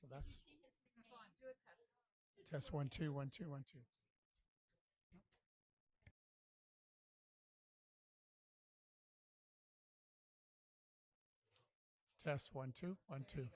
So that's That's on. Do a test. test one, two, one, two, one, two. Test one, two, one, two.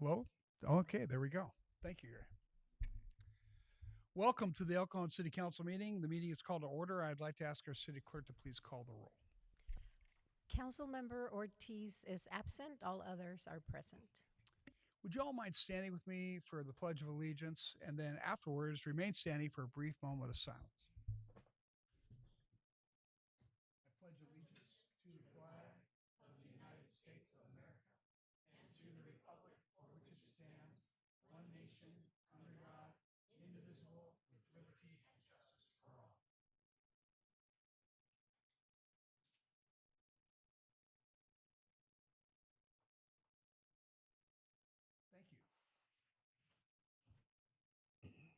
Hello? Okay, there we go. Thank you, Gary. Welcome to the El Cajon City Council meeting. The meeting is called to order. I'd like to ask our city clerk to please call the roll. Councilmember Ortiz is absent. All others are present. Would you all mind standing with me for the Pledge of Allegiance and then afterwards remain standing for a brief moment of silence? I pledge allegiance to the flag of the United States of America and to the republic for which it stands, one nation, under God, indivisible, with liberty and justice for all. Thank you.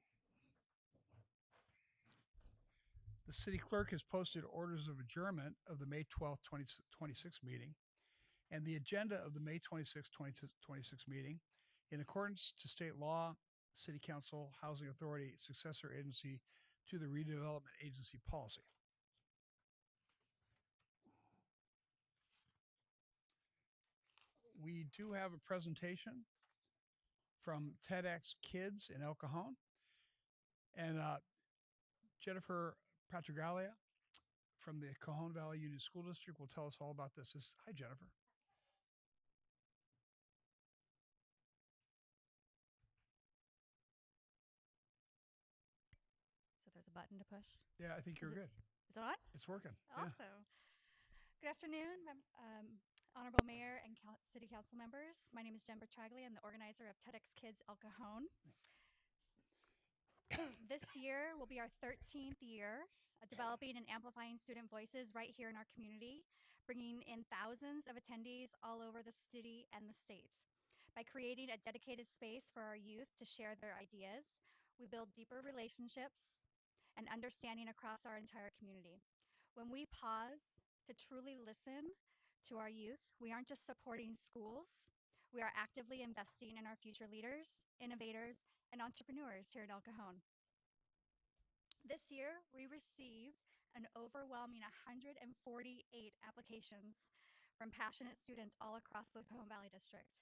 The city clerk has posted orders of adjournment of the May 12th, 2026 meeting and the agenda of the May 2026 meeting. In accordance to state law, City Council Housing Authority successor agency to the redevelopment agency policy. We do have a presentation from TEDx Kids in El Cajon, and Jennifer Patragalia from the Cajon Valley Union School District will tell us all about this. Hi, Jennifer. So there's a button to push. Yeah, I think you're good. Is it on? It's working. Yeah. Also, good afternoon, Honorable Mayor and City Council members. My name is Jen Bertraglia. I'm the organizer of TEDx Kids El Cajon. This year will be our 13th year developing and amplifying student voices right here in our community, bringing in thousands of attendees all over the city and the state. By creating a dedicated space for our youth to share their ideas, we build deeper relationships and understanding across our entire community. When we pause to truly listen to our youth, we aren't just supporting schools, we are actively investing in our future leaders, innovators, and entrepreneurs here at El Cajon. This year, we received an overwhelming 148 applications from passionate students all across the Cajon Valley District.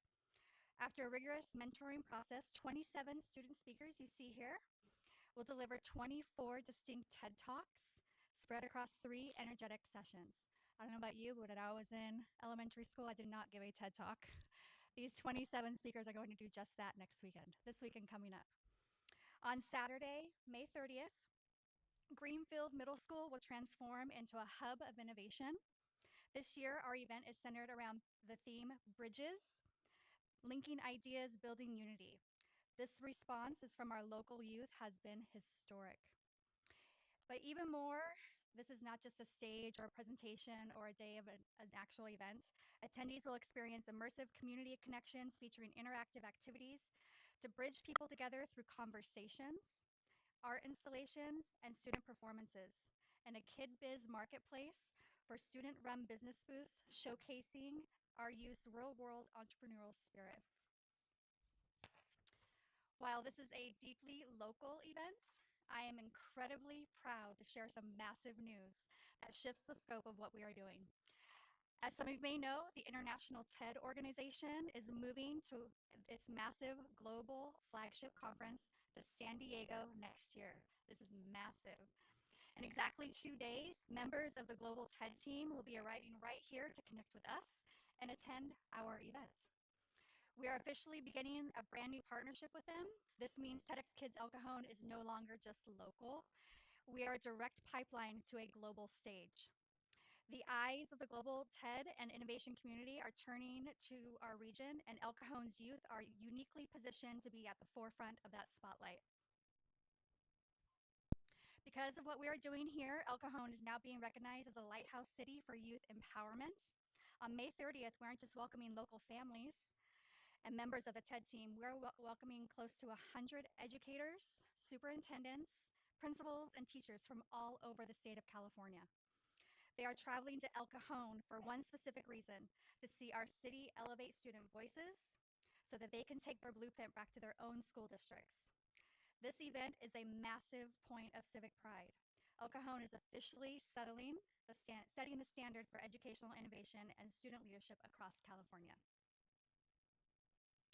After a rigorous mentoring process, 27 student speakers you see here will deliver 24 distinct TED Talks spread across 3 energetic sessions. I don't know about you, but when I was in elementary school, I did not give a TED Talk. These 27 speakers are going to do just that this weekend coming up. On Saturday, May 30th, Greenfield Middle School will transform into a hub of innovation. This year, our event is centered around the theme Bridges, linking ideas, building unity. This response is from our local youth has been historic. But even more, this is not just a stage or a presentation or a day of an actual event. Attendees will experience immersive community connections featuring interactive activities to bridge people together through conversations, art installations, and student performances, and a Kid Biz marketplace for student-run business booths showcasing our youth's real-world entrepreneurial spirit. While this is a deeply local event, I am incredibly proud to share some massive news that shifts the scope of what we are doing. As some of you may know, the International TED Organization is moving to its massive global flagship conference to San Diego next year. This is massive. In exactly 2 days, members of the global TED team will be arriving right here to connect with us and attend our event. We are officially beginning a brand new partnership with them. This means TEDx Kids El Cajon is no longer just local. We are a direct pipeline to a global stage. The eyes of the global TED and innovation community are turning to our region, and El Cajon's youth are uniquely positioned to be at the forefront of that spotlight. Because of what we are doing here, El Cajon is now being recognized as a lighthouse city for youth empowerment. On May 30th, we aren't just welcoming local families and members of the TED team, we're welcoming close to 100 educators, superintendents, principals, and teachers from all over the state of California. They are traveling to El Cajon for one specific reason: to see our city elevate student voices so that they can take their blueprint back to their own school districts. This event is a massive point of civic pride. El Cajon is officially setting the standard for educational innovation and student leadership across California.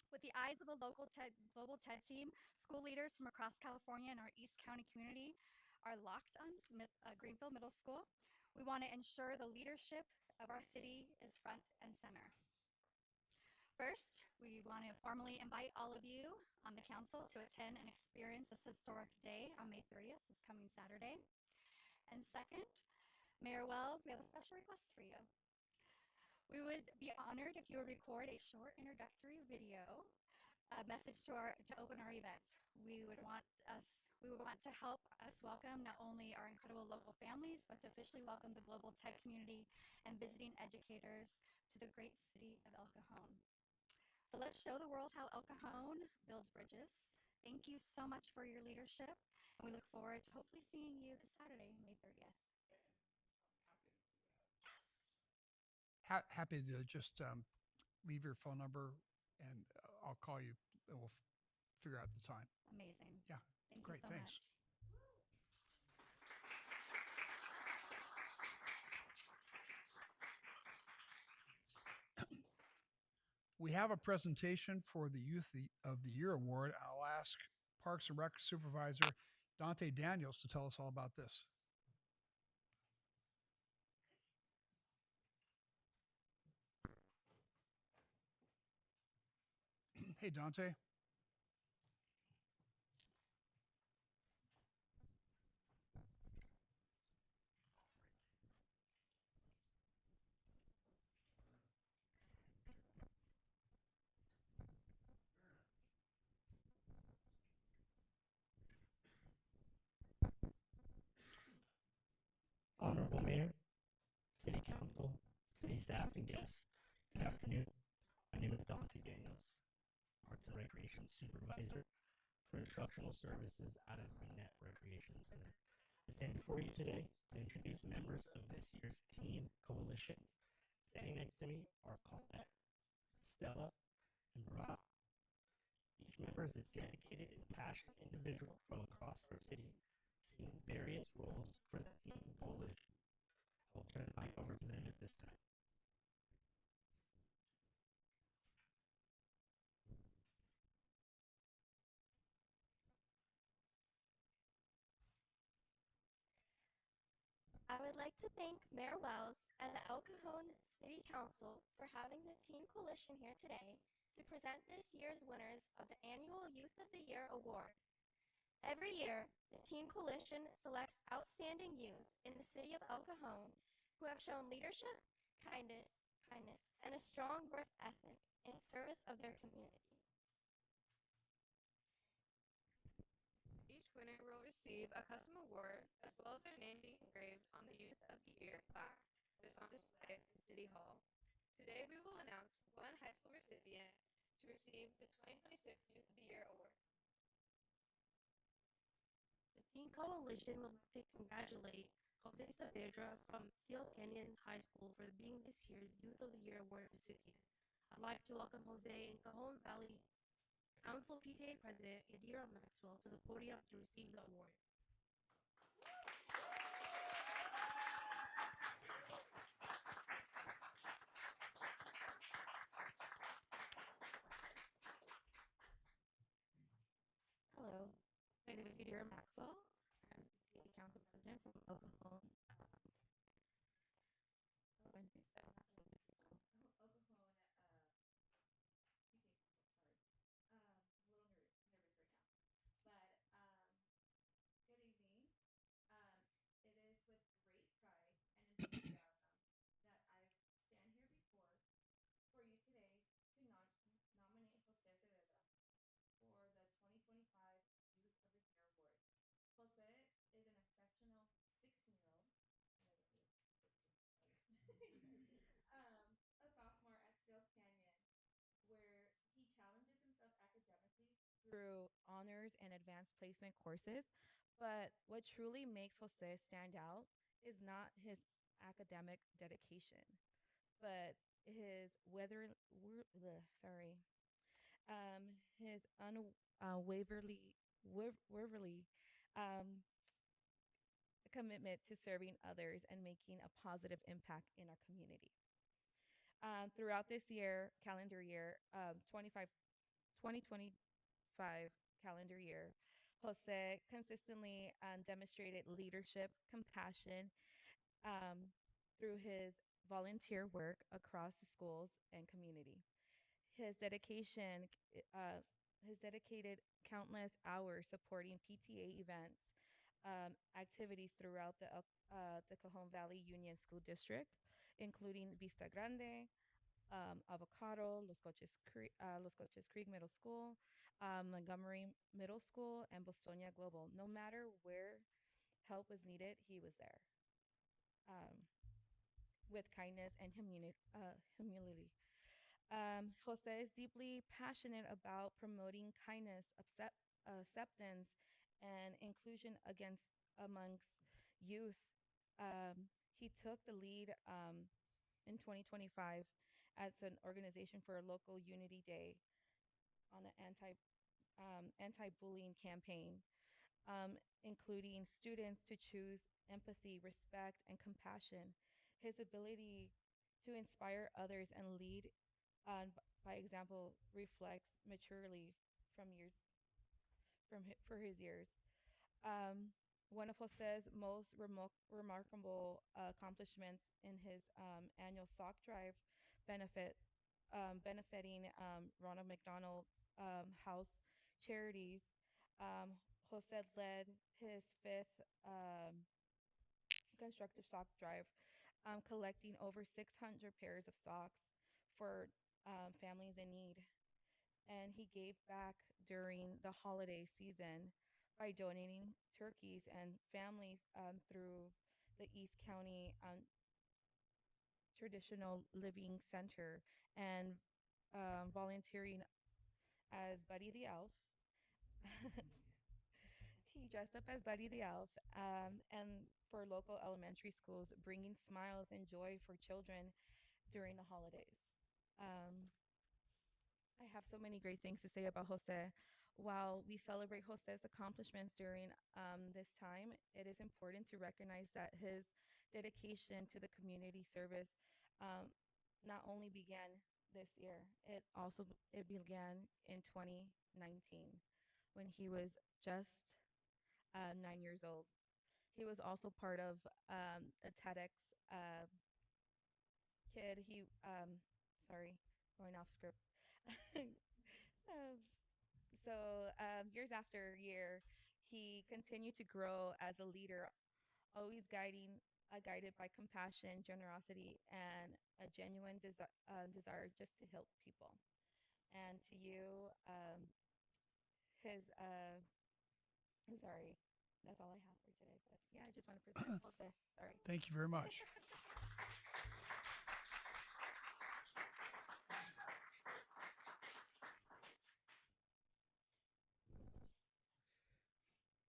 With the eyes of the global TED team, school leaders from across California and our East County community are locked on Greenfield Middle School. We want to ensure the leadership of our city is front and center. First, we want to formally invite all of you on the council to attend and experience this historic day on May 30th, this coming Saturday. And second, Mayor Wells, we have a special request for you. We would be honored if you would record a short introductory video, a message to open our event. We would want to help us welcome not only our incredible local families, but to officially welcome the global TED community and visiting educators to the great city of El Cajon. So let's show the world how El Cajon builds bridges. Thank you so much for your leadership, and we look forward to hopefully seeing you this Saturday, May 30th. Yes. Happy to just leave your phone number, and I'll call you, and we'll figure out the time. Amazing. Yeah, Thank great, you so thanks. much. We have a presentation for the Youth of the Year Award. I'll ask Parks and Rec Supervisor Dante Daniels to tell us all about this. Hey, Dante. Honorable Mayor, City Council, City staff, and guests, good afternoon. My name is Dante Daniels, Parks and Recreation Supervisor for Instructional Services out of the Net Recreation Center. I stand before you today to introduce members of this year's Teen Coalition. Standing next to me are Colette, Stella, and Barack. Each member is a dedicated and passionate individual from across our city, seeing various roles for the Teen Coalition. I will turn the mic over to them at this time. I would like to thank Mayor Wells and the El Cajon City Council for having the Teen Coalition here today to present this year's winners of the annual Youth of the Year Award. Every year, the Teen Coalition selects outstanding youth in the city of El Cajon who have shown leadership, kindness, and a strong work ethic in service of their community. Each winner will receive a custom award as well as their name being engraved on the Youth of the Year plaque that is on display in City Hall. Today we will announce one high school recipient to receive the 2026 Youth of the Year Award. The Teen Coalition would like to congratulate Jose Saavedra from Seal Canyon High School for being this year's Youth of the Year Award recipient. I'd like to welcome Jose and Cajon Valley Council PTA President Yadira Maxwell to the podium to receive the award. Hello, my name is Yadira Maxwell. I'm PTA Council President from El Cajon. Good evening. It is with great pride and enthusiasm that I stand here for you today to nominate Jose Saavedra for the 2025 Youth of the Year Award. Jose is an exceptional 16-year-old, a sophomore at Seal Canyon, where he challenges himself academically through honors and advanced placement courses. But what truly makes Jose stand out is not his academic dedication, but his his unwaverly um, commitment to serving others and making a positive impact in our community. Throughout this year, calendar year, 2025 calendar year, Jose consistently demonstrated leadership, compassion through his volunteer work across the schools and community. His dedication, his dedicated countless hours supporting PTA events, activities throughout the Cajon Valley Union School District, including Vista Grande, Avocado, Los Coches Creek Middle School, Montgomery Middle School, and Bostonia Global. No matter where help was needed, he was there with kindness and humility. Jose is deeply passionate about promoting kindness, acceptance, and inclusion amongst youth. He took the lead in 2025 as an organization for a local Unity Day on an anti-bullying campaign, including students to choose empathy, respect, and compassion. His ability to inspire others and lead by example reflects maturely from years for his years. One of Jose's most remarkable accomplishments in his annual sock drive benefit benefiting Ronald McDonald House charities. Jose led his fifth constructive sock drive, collecting over 600 pairs of socks for families in need. And he gave back during the holiday season by donating turkeys and families through the East County Traditional Living Center and volunteering as Buddy the Elf. He he dressed up as Buddy the Elf, and for local elementary schools, bringing smiles and joy for children during the holidays. Um, I have so many great things to say about Jose. While we celebrate Jose's accomplishments during this time, it is important to recognize that his dedication to the community service um, not only began this year, it began in 2019 when he was just 9 years old. He was also part of a TEDx uh, kid. Sorry, going off script. Um, Years after year, he continued to grow as a leader, always guided by compassion, generosity, and a genuine desire just to help people. And to you, his sorry, that's all I have for today. But yeah, I just want to present Jose. Sorry. Thank you very much.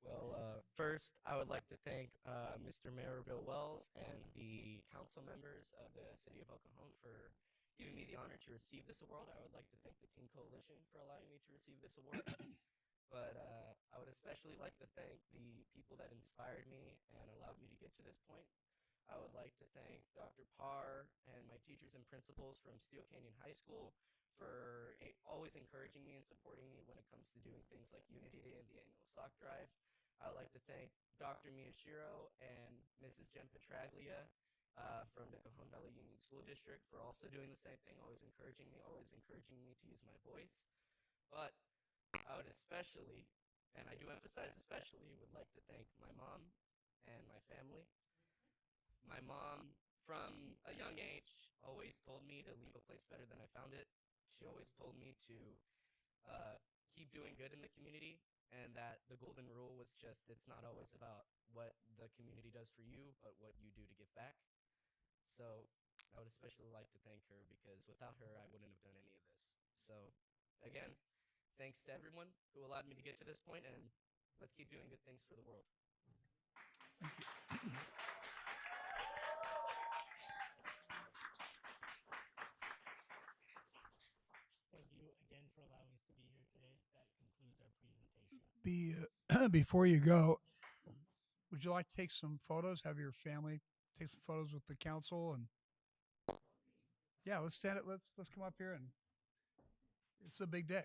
Well, first, I would like to thank Mr. Mayor Bill Wells and the council members of the City of El Cajon for giving me the honor to receive this award. I would like to thank the Teen Coalition for allowing me to receive this award. But I would especially like to thank the people that inspired me and allowed me to get to this point. I would like to thank Dr. Parr and my teachers and principals from Steel Canyon High School for always encouraging me and supporting me when it comes to doing things like Unity Day and the annual sock drive. I would like to thank Dr. Miyashiro and Mrs. Jen Petraglia from the Cajon Valley Union School District for also doing the same thing, always encouraging me to use my voice. But I would especially, and I do emphasize especially, would like to thank my mom and my family. My mom, from a young age, always told me to leave a place better than I found it. She always told me to keep doing good in the community, and that the golden rule was just it's not always about what the community does for you, but what you do to give back. So I would especially like to thank her because without her, I wouldn't have done any of this. So again, thanks to everyone who allowed me to get to this point, and let's keep doing good things for the world. Thank you again for allowing us to be here today. That concludes our presentation. Before you go, would you like to take some photos? Have your family take some photos with the council, and yeah, let's stand it. Let's come up here, and it's a big day.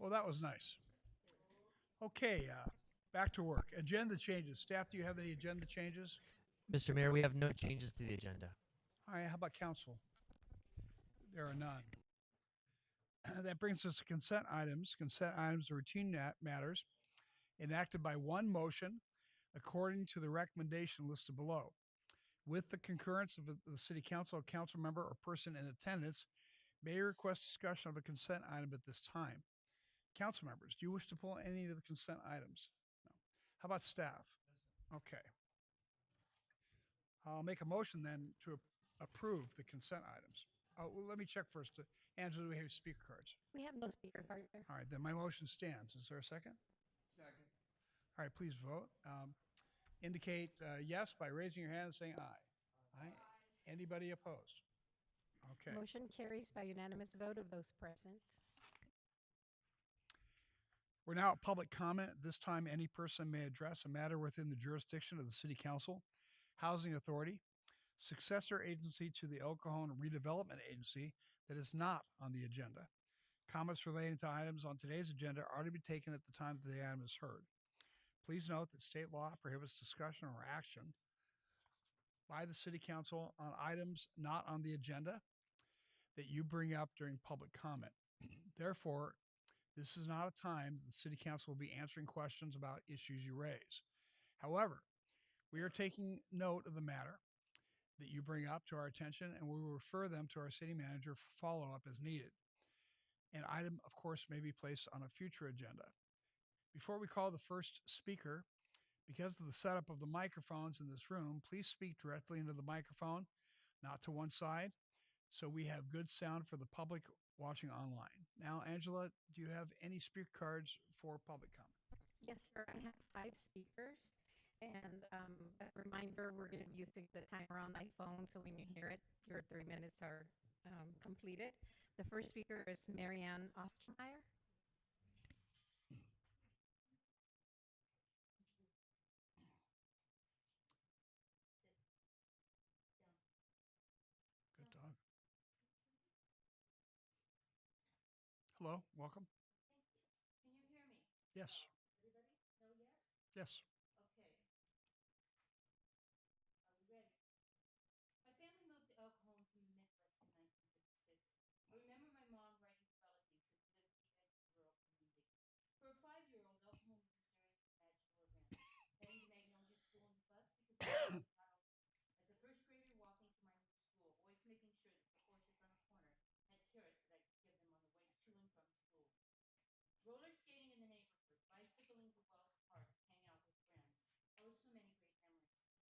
Well, that was nice. Okay, back to work. Agenda changes. Staff, do you have any agenda changes? Mr. Mayor, we have no changes to the agenda. All right, how about council? There are none. That brings us to consent items. Consent items are routine matters enacted by one motion according to the recommendation listed below. With the concurrence of the city council, a council member or person in attendance may request discussion of a consent item at this time. Council members, do you wish to pull any of the consent items? No. How about staff? Okay. I'll make a motion then to approve the consent items. Oh, well, let me check first. Angela, do we have speaker cards? We have no speaker card there. All right, then my motion stands. Is there a second? Second. All right, please vote. Indicate yes by raising your hand and saying aye. Aye. Anybody opposed? Okay. Motion carries by unanimous vote of those present. We're now at public comment. This time, any person may address a matter within the jurisdiction of the City Council, Housing Authority, successor agency to the El Cajon Redevelopment Agency that is not on the agenda. Comments relating to items on today's agenda are to be taken at the time that the item is heard. Please note that state law prohibits discussion or action by the City Council on items not on the agenda that you bring up during public comment. Therefore, this is not a time that the City Council will be answering questions about issues you raise. However, we are taking note of the matter that you bring up to our attention, and we will refer them to our city manager for follow-up as needed. An item, of course, may be placed on a future agenda. Before we call the first speaker, because of the setup of the microphones in this room, please speak directly into the microphone, not to one side, so we have good sound for the public watching online. Now, Angela, do you have any speaker cards for public comment? Yes, sir. I have 5 speakers. And a reminder, we're going to be using the timer on my phone, so when you hear it, your 3 minutes are completed. The first speaker is Marianne Ostermeyer. Good dog. Hello, welcome. Can you hear me? Yes. Everybody? No, yes? Yes. Okay. Are we ready? My family moved to El Cajon from the Midwest in 1956. I remember my mom writing to relatives who lived at the edge of the rural community. For a 5-year-old, El Cajon was a serious magical event. Heading to Magnolia School in the bus because the bus was not open. As a first grader walking to my new school, always making sure that the horses on the corner had carrots that I could give them on the way to and from school. Roller skating in the neighborhood, bicycling to Wells Park to hang out with friends. Oh, so many great memories.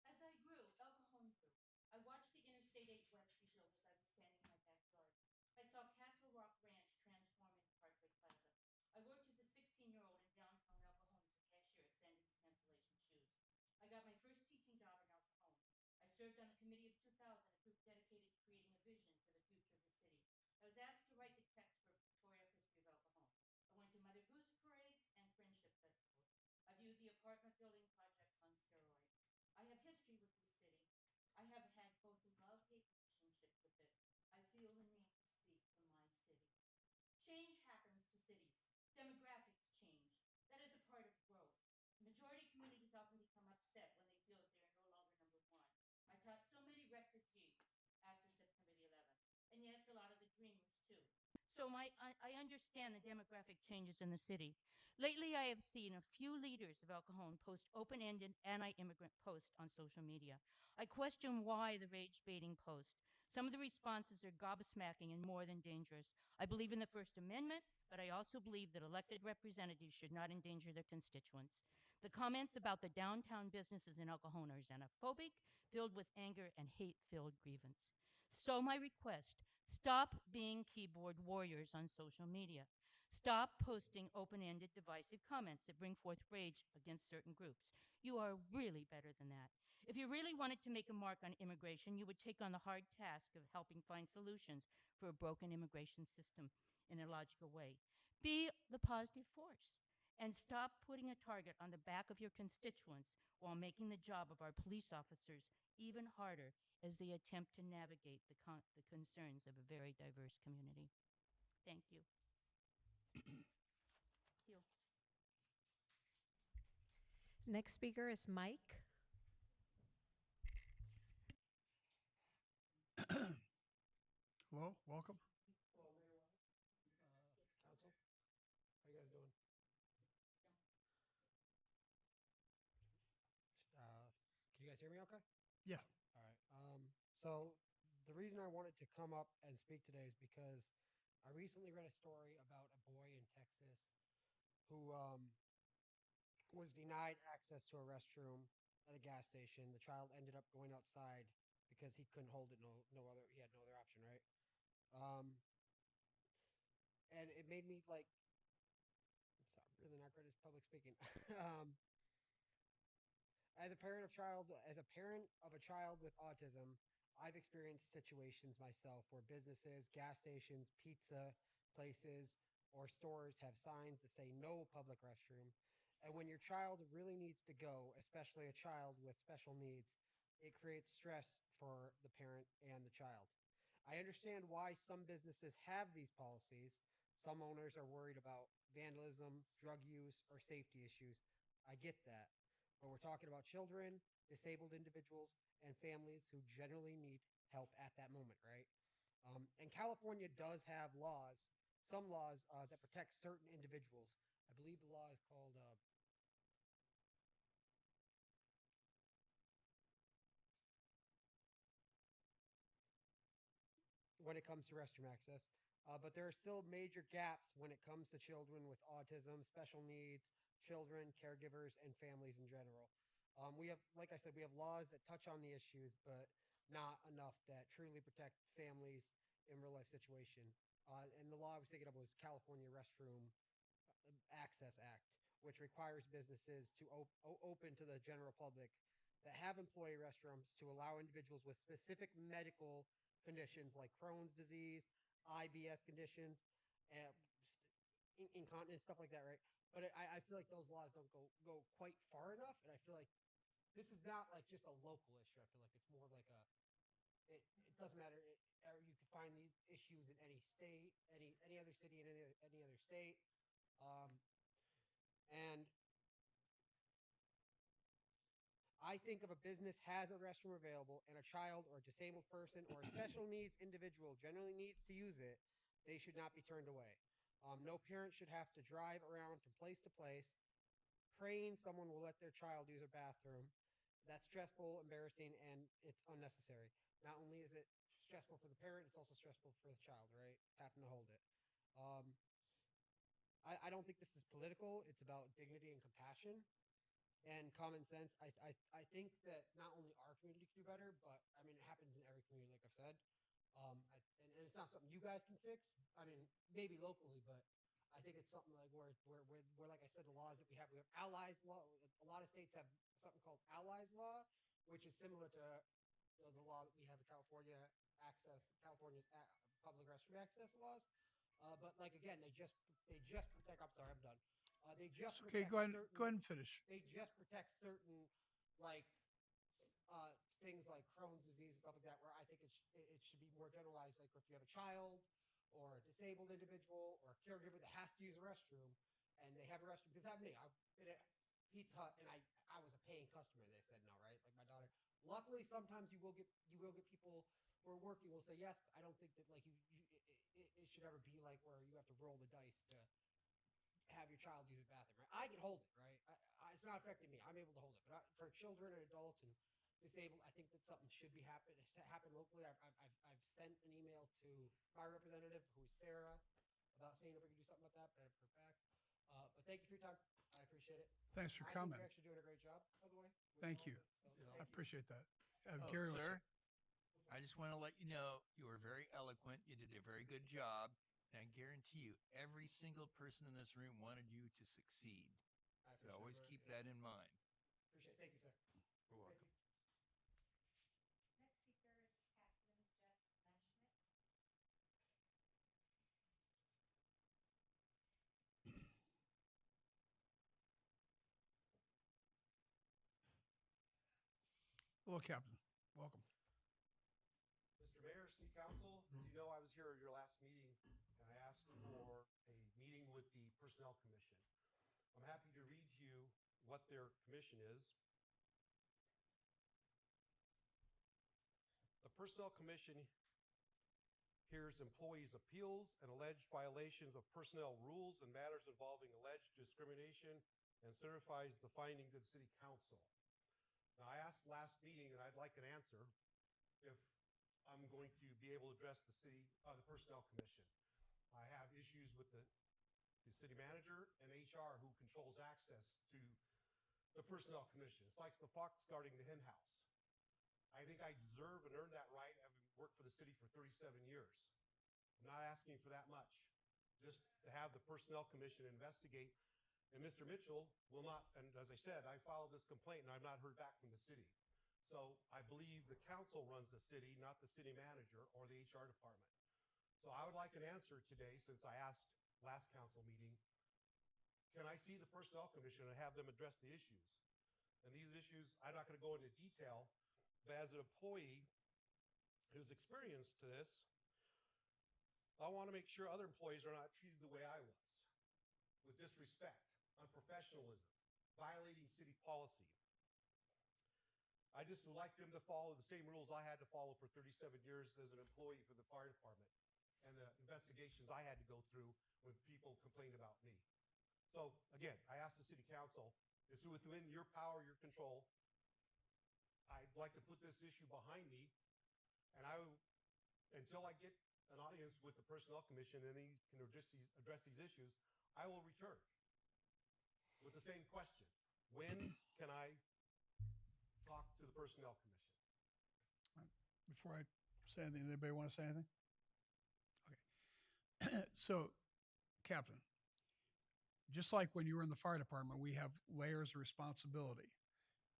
As I grew, El Cajon grew. I watched the Interstate 8 West rebuild as I was standing in my backyard. I saw Castle Rock Ranch transform into Parkway Plaza. I worked as a 16-year-old in downtown El Cajon as a cashier at Sandy's Cancellation Shoes. I got my first teaching job in El Cajon. I served on the committee of 2000, a group dedicated to creating a vision for the future of the city. I was asked to write the text for Pictorial History of El Cajon. I went to Mother Goose parades and Friendship Festivals. I viewed the apartment building projects on steroids. I have history with this city. I have had both a love-hate relationship with it. I feel the need to speak for my city. Change happens to cities. Demographics change. That is a part of growth. Majority communities often become upset when they feel that they are no longer number one. I taught so many refugees after September the 11th. And yes, a lot of the dreamers too. So I understand the demographic changes in the city. Lately, I have seen a few leaders of El Cajon post open-ended anti-immigrant posts on social media. I question why the rage-baiting post. Some of the responses are gobsmacking and more than dangerous. I believe in the First Amendment, but I also believe that elected representatives should not endanger their constituents. The comments about the downtown businesses in El Cajon are xenophobic, filled with anger and hate-filled grievance. So my request, stop being keyboard warriors on social media. Stop posting open-ended divisive comments that bring forth rage against certain groups. You are really better than that. If you really wanted to make a mark on immigration, you would take on the hard task of helping find solutions for a broken immigration system in a logical way. Be the positive force and stop putting a target on the back of your constituents while making the job of our police officers even harder as they attempt to navigate the concerns of a very diverse community. Thank you. Next speaker is Mike. Hello, welcome. Hello, Mayor Wells, Council. How you guys doing? Uh, can you guys hear me okay? Yeah. All right. So the reason I wanted to come up and speak today is because I recently read a story about a boy in Texas who was denied access to a restroom at a gas station. The child ended up going outside because he couldn't hold it. He had no other option, right? Um, and it made me like, sorry, I'm really not great at public speaking. um, as a parent of a child with autism, I've experienced situations myself where businesses, gas stations, pizza places, or stores have signs that say no public restroom. And when your child really needs to go, especially a child with special needs, it creates stress for the parent and the child. I understand why some businesses have these policies. Some owners are worried about vandalism, drug use, or safety issues. I get that. But we're talking about children, disabled individuals, and families who generally need help at that moment, right? And California does have laws, some laws that protect certain individuals. I believe the law is called when it comes to restroom access. But there are still major gaps when it comes to children with autism, special needs, children, caregivers, and families in general. We have, like I said, we have laws that touch on the issues, but not enough that truly protect families in real life situation. And the law I was thinking of was California Restroom Access Act, which requires businesses to open to the general public that have employee restrooms to allow individuals with specific medical conditions like Crohn's disease, IBS conditions, and incontinence, stuff like that, right? But I feel like those laws don't go quite far enough, and I feel like this is not like just a local issue. I feel like it's more of like it doesn't matter. Or you can find these issues in any state, any other city, in any other state. Um, and I think if a business has a restroom available and a child or a disabled person or a special needs individual generally needs to use it, they should not be turned away. No parent should have to drive around from place to place praying someone will let their child use a bathroom. That's stressful, embarrassing, and it's unnecessary. Not only is it stressful for the parent, it's also stressful for the child, right? Having to hold it. Um, I don't think this is political. It's about dignity and compassion and common sense. I think that not only our community can do better, but I mean, it happens in every community, like I've said. And it's not something you guys can fix. I mean, maybe locally, but I think it's something like where like I said, the laws that we have allies law. A lot of states have something called allies law, which is similar to the law that we have in California's public restroom access laws. But like again, they just protect. I'm sorry, I'm done. They just It's okay. protect certain. Go ahead and finish. They just protect certain like things like Crohn's disease and stuff like that. Where I think it should be more generalized. Like if you have a child or a disabled individual or a caregiver that has to use a restroom, and they have a restroom because that me. I've been at Pizza Hut and I was a paying customer. They said no, right? Like my daughter. Luckily, sometimes you will get people who are working will say yes. But I don't think that like it should ever be like where you have to roll the dice to have your child use a bathroom, right? I can hold it, right? It's not affecting me. I'm able to hold it. But for children and adults and disabled, I think that something should be happen locally. I've sent an email to my representative, who's Sarah, about seeing if we can do something like that, but I haven't heard back. But thank you for your time. I appreciate it. Thanks for I coming. think you're actually doing a great job, by the way. Thank you. So, I appreciate that. Oh, Gary, sir, I just want to let you know you were very eloquent. You did a very good job. And I guarantee you, every single person in this room wanted you to succeed. So always keep that in mind. Appreciate it. Thank you, sir. You're welcome. Next speaker is Captain Jeff Lenschmidt. hello, Captain. Welcome. Mr. Mayor, City Council, as you know, I was here at your last meeting and I asked for a meeting with the Personnel Commission. I'm happy to read you what their commission is. The Personnel Commission hears employees' appeals and alleged violations of personnel rules and matters involving alleged discrimination and certifies the finding to the City Council. Now, I asked last meeting, and I'd like an answer, if I'm going to be able to address the Personnel Commission. I have issues with the city manager and HR who controls access to the Personnel Commission. It's like the fox guarding the hen house. I think I deserve and earn that right, having worked for the city for 37 years. I'm not asking for that much, just to have the Personnel Commission investigate. And Mr. Mitchell will not, and as I said, I filed this complaint and I've not heard back from the city. So I believe the council runs the city, not the city manager or the HR department. So I would like an answer today, since I asked last council meeting, can I see the Personnel Commission and have them address the issues? And these issues, I'm not going to go into detail, but as an employee who's experienced to this, I want to make sure other employees are not treated the way I was, with disrespect, unprofessionalism, violating city policy. I just would like them to follow the same rules I had to follow for 37 years as an employee for the fire department, and the investigations I had to go through when people complained about me. So again, I asked the city council, is it within your power, your control? I'd like to put this issue behind me, and until I get an audience with the Personnel Commission and he can address these issues, I will return with the same question. When can I talk to the Personnel Commission? Before I say anything, anybody want to say anything? Okay. So, Captain, just like when you were in the fire department, we have layers of responsibility.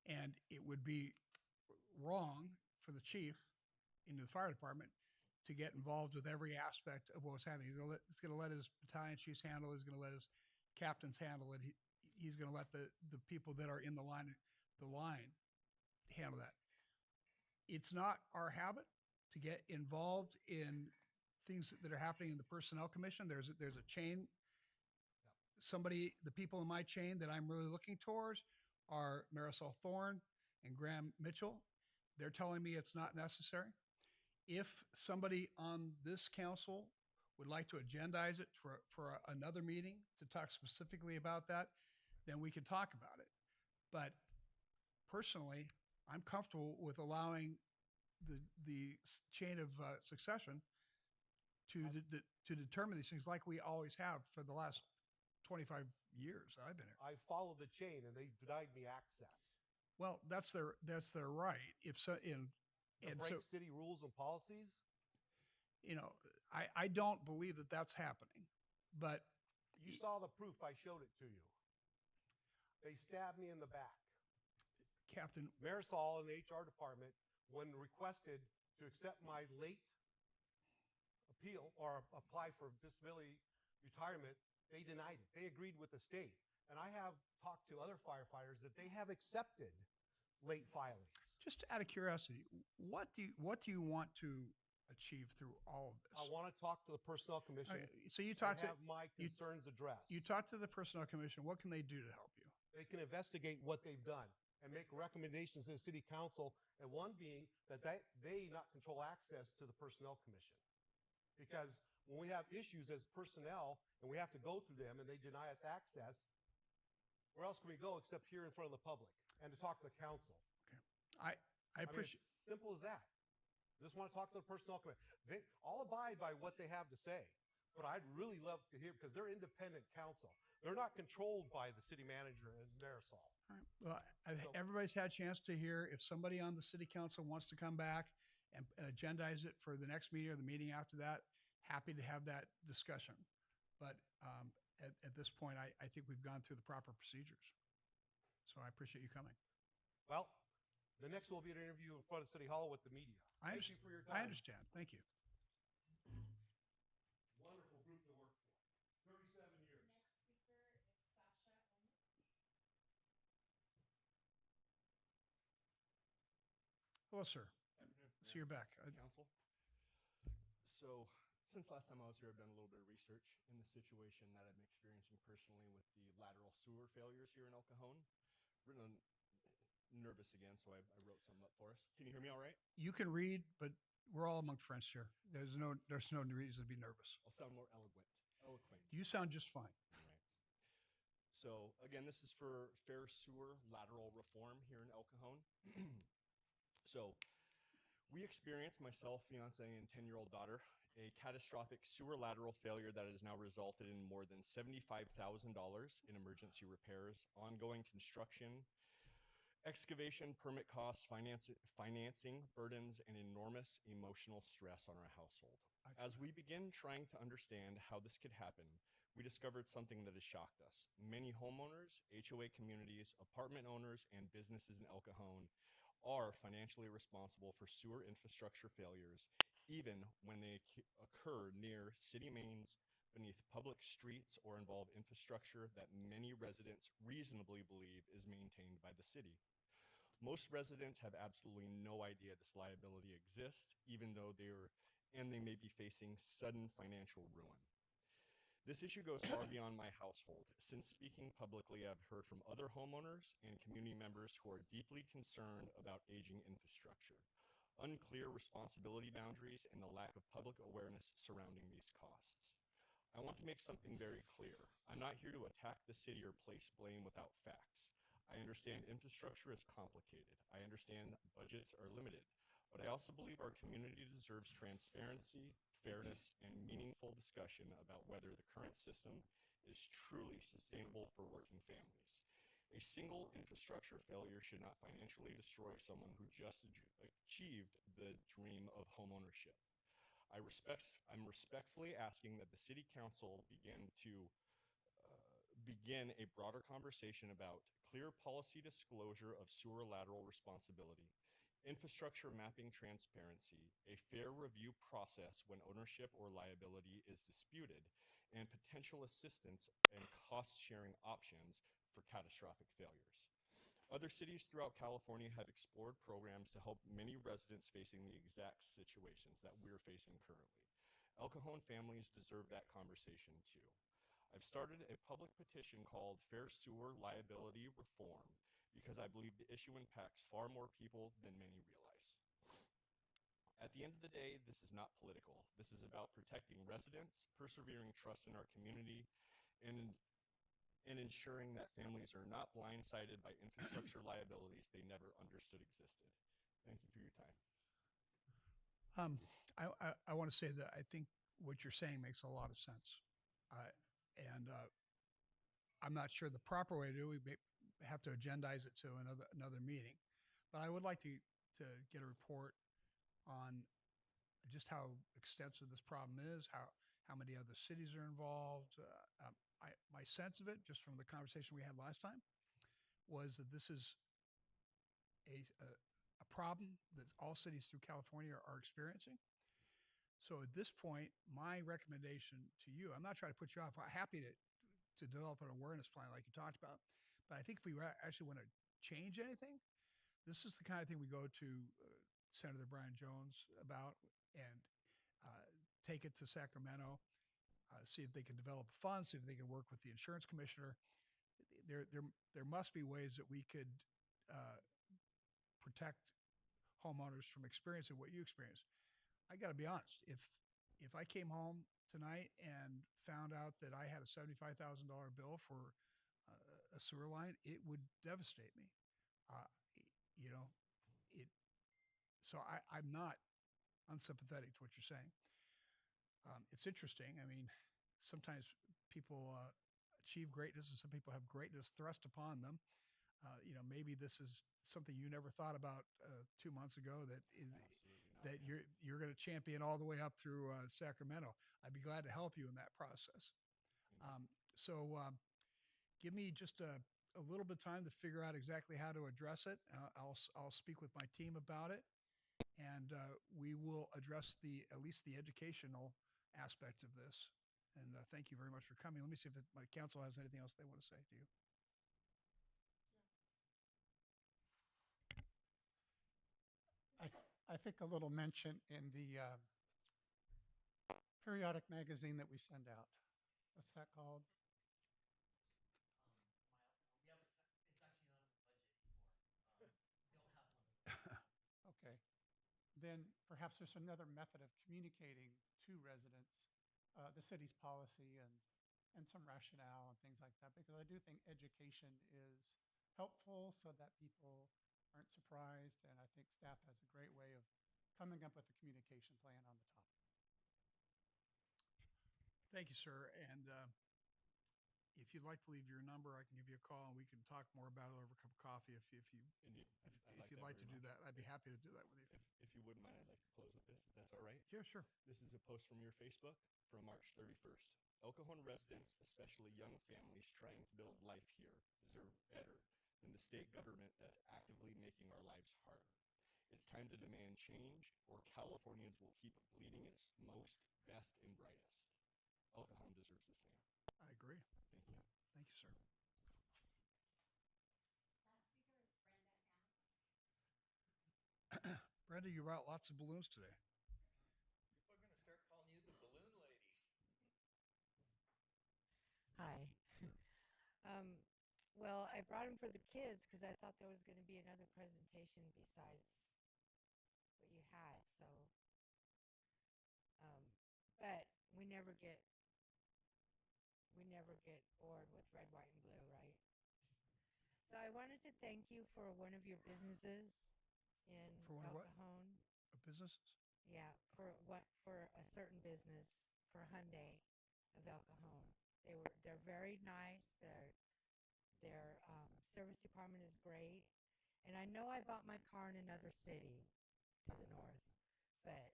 And it would be wrong for the chief in the fire department to get involved with every aspect of what's happening. He's going to let his battalion chiefs handle it. He's going to let his captains handle it. He's going to let the people that are in the line handle that. It's not our habit to get involved in things that are happening in the Personnel Commission. There's a chain. The people in my chain that I'm really looking towards are Marisol Thorne and Graham Mitchell. They're telling me it's not necessary. If somebody on this council would like to agendize it for another meeting to talk specifically about that, then we could talk about it. But personally, I'm comfortable with allowing the chain of succession to determine these things, like we always have for the last 25 years I've been here. I followed the chain and they denied me access. Well, that's their right. If so, break city rules and policies. I don't believe that that's happening, but you saw the proof. I showed it to you. They stabbed me in the back. Captain Marisol in the HR department, when requested to accept my late appeal or apply for disability retirement, they denied it. They agreed with the state. And I have talked to other firefighters that they have accepted late filings. Just out of curiosity, what do you want to achieve through all of this? I want to talk to the Personnel Commission. Okay, so you talk to have my concerns addressed. You talk to the Personnel Commission. What can they do to help you? They can investigate what they've done and make recommendations to the City Council. And one being that they not control access to the Personnel Commission, because when we have issues as personnel and we have to go through them and they deny us access, where else can we go except here in front of the public and to talk to the council? Okay. I appreciate. It's simple as that. Just want to talk to the Personnel Commission. I'll abide by what they have to say, but I'd really love to hear, because they're independent counsel. They're not controlled by the city manager and Marisol. All right. Well, everybody's had a chance to hear. If somebody on the city council wants to come back and agendize it for the next meeting or the meeting after that, happy to have that discussion. But at this point, I think we've gone through the proper procedures. So I appreciate you coming. Well, the next will be an interview in front of City Hall with the media. Thank you for your time. I understand. Thank you. Wonderful group to work for. 37 years. Next speaker is Sasha. Hello, sir. Afternoon, So you're back. Council. So since last time I was here, I've done a little bit of research in the situation that I'm experiencing personally with the lateral sewer failures here in El Cajon. written nervous again, so I wrote some up for us. Can you hear me all right? You can read, but we're all among friends here. There's no reason to be nervous. I'll sound more eloquent. Eloquent. You sound just fine. All right. So again, this is for fair sewer lateral reform here in El Cajon. So we experienced, myself, fiance, and 10-year-old daughter, a catastrophic sewer lateral failure that has now resulted in more than $75,000 in emergency repairs, ongoing construction, excavation, permit costs, financing burdens, and enormous emotional stress on our household. As we begin trying to understand how this could happen, we discovered something that has shocked us. Many homeowners, HOA communities, apartment owners, and businesses in El Cajon are financially responsible for sewer infrastructure failures, even when they occur near city mains, beneath public streets, or involve infrastructure that many residents reasonably believe is maintained by the city. Most residents have absolutely no idea this liability exists, even though they may be facing sudden financial ruin. This issue goes far beyond my household. Since speaking publicly, I've heard from other homeowners and community members who are deeply concerned about aging infrastructure, unclear responsibility boundaries, and the lack of public awareness surrounding these costs. I want to make something very clear. I'm not here to attack the city or place blame without facts. I understand infrastructure is complicated. I understand budgets are limited. But I also believe our community deserves transparency, fairness, and meaningful discussion about whether the current system is truly sustainable for working families. A single infrastructure failure should not financially destroy someone who just achieved the dream of homeownership. I'm respectfully asking that the City Council begin a broader conversation about clear policy disclosure of sewer lateral responsibility, infrastructure mapping transparency, a fair review process when ownership or liability is disputed, and potential assistance and cost-sharing options for catastrophic failures. Other cities throughout California have explored programs to help many residents facing the exact situations that we're facing currently. El Cajon families deserve that conversation too. I've started a public petition called Fair Sewer Liability Reform because I believe the issue impacts far more people than many realize. At the end of the day, this is not political. This is about protecting residents, persevering trust in our community, and ensuring that families are not blindsided by infrastructure liabilities they never understood existed. Thank you for your time. I want to say that I think what you're saying makes a lot of sense. And I'm not sure the proper way to do it. We may have to agendize it to another meeting. But I would like to get a report on just how extensive this problem is, how many other cities are involved. My sense of it, just from the conversation we had last time, was that this is a problem that all cities through California are experiencing. So at this point, my recommendation to you, I'm not trying to put you off. I'm happy to develop an awareness plan like you talked about. But I think if we actually want to change anything, this is the kind of thing we go to Senator Brian Jones about and take it to Sacramento, see if they can develop a fund, see if they can work with the insurance commissioner. There must be ways that we could protect homeowners from experiencing what you experienced. I got to be honest. If I came home tonight and found out that I had a $75,000 bill for a sewer line, it would devastate me. You know, it. So I'm not unsympathetic to what you're saying. It's interesting. I mean, sometimes people achieve greatness, and some people have greatness thrust upon them. Maybe this is something you never thought about 2 months ago that you're going to champion all the way up through Sacramento. I'd be glad to help you in that process. Give me just a little bit of time to figure out exactly how to address it. I'll speak with my team about it, and we will address at least the educational aspect of this. And thank you very much for coming. Let me see if my council has anything else they want to say to you. I think a little mention in the periodic magazine that we send out. What's that called? then perhaps there's another method of communicating to residents the city's policy and some rationale and things like that, because I do think education is helpful so that people aren't surprised. And I think staff has a great way of coming up with a communication plan on the topic. Thank you, sir. And if you'd like to leave your number, I can give you a call and we can talk more about it over a cup of coffee. If Indeed. if you'd like to do that, I'd be happy to do that with you. If you wouldn't mind, I'd like to close with this, if that's all right. Yeah, sure. This is a post from your Facebook from March 31st. El Cajon residents, especially young families trying to build life here, deserve better than the state government that's actively making our lives harder. It's time to demand change, or Californians will keep bleeding its most, best, and brightest. El Cajon deserves the same. I agree. Thank you. Thank you, sir. Brenda, you brought lots of balloons today. People are going to start calling you the balloon lady. Hi. Well, I brought them for the kids because I thought there was going to be another presentation besides what you had. So, but we never get bored with red, white, and blue, right? So I wanted to thank you for one of your businesses in For one of El what? Cajon. Businesses? Yeah, for a certain business for Hyundai of El Cajon. They're very nice. Their service department is great. And I know I bought my car in another city to the north, but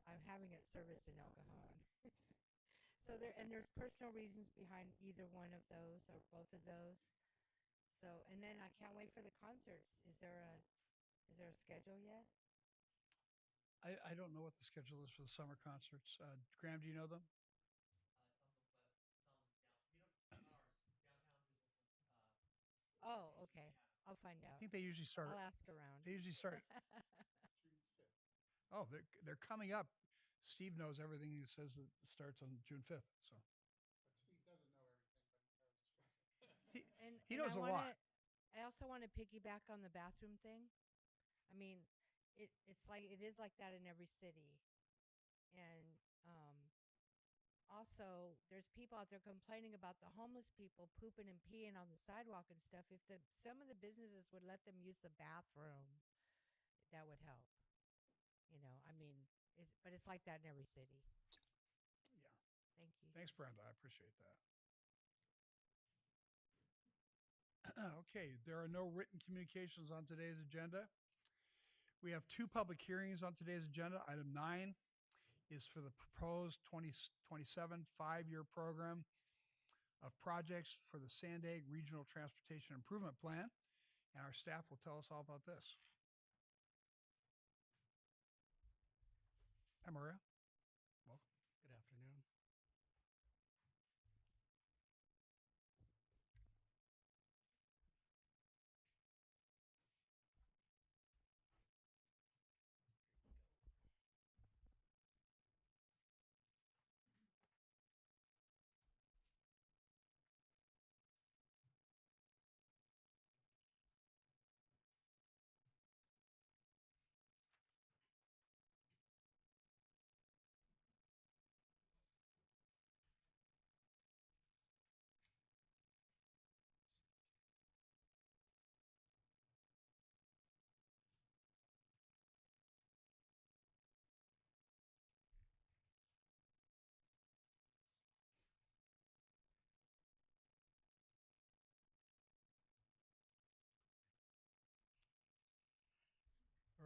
I'm having it serviced in El Cajon. So there's personal reasons behind either one of those or both of those. So, and then I can't wait for the concerts. Is there a schedule yet? I don't know what the schedule is for the summer concerts. Graham, do you know them? Oh, okay. I'll find out. I think they usually start. I'll ask around. They usually start. Oh, they're coming up. Steve knows everything. He says that it starts on June 5th. So But Steve doesn't know everything, but he knows. he knows a lot. I also want to piggyback on the bathroom thing. I mean, it's like it is like that in every city, and also there's people out there complaining about the homeless people pooping and peeing on the sidewalk and stuff. If some of the businesses would let them use the bathroom, that would help. I mean, but it's like that in every city. Yeah. Thank you. Thanks, Brenda. I appreciate that. Okay, there are no written communications on today's agenda. We have two public hearings on today's agenda. Item 9 is for the proposed 2027 5-year program of projects for the Sandag Regional Transportation Improvement Plan, and our staff will tell us all about this. Hi, Maria. Welcome. Good afternoon.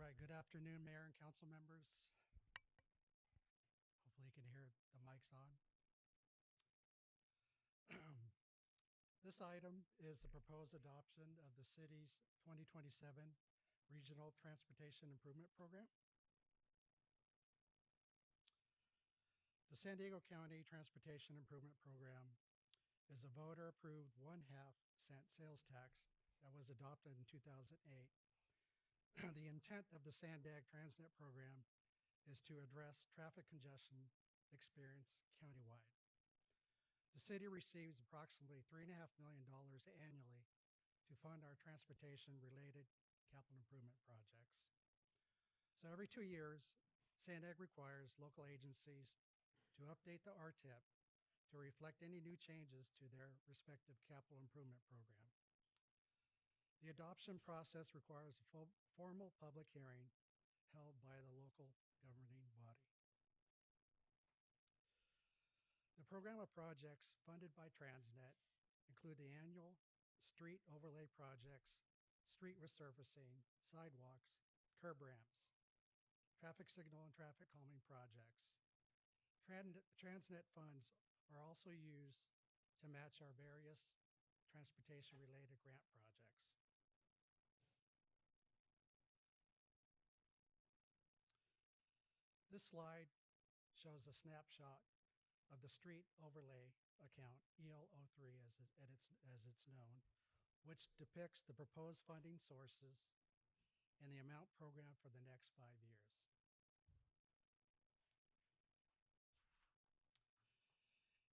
All right, good afternoon, Mayor and council members. Hopefully you can hear the mics on. This item is the proposed adoption of the city's 2027 Regional Transportation Improvement Program. The San Diego County Transportation Improvement Program is a voter-approved 1/2 cent sales tax that was adopted in 2008. The intent of the Sandag Transnet program is to address traffic congestion experienced countywide. The city receives approximately $3.5 million annually to fund our transportation-related capital improvement projects. So every 2 years, SANDAG requires local agencies to update the RTIP to reflect any new changes to their respective capital improvement program. The adoption process requires a formal public hearing held by the local governing body. The program of projects funded by Transnet include the annual street overlay projects, street resurfacing, sidewalks, curb ramps, traffic signal and traffic calming projects. Transnet funds are also used to match our various transportation-related grant projects. This slide shows a snapshot of the street overlay account, EL03 as it's known, which depicts the proposed funding sources and the amount programmed for the next 5 years.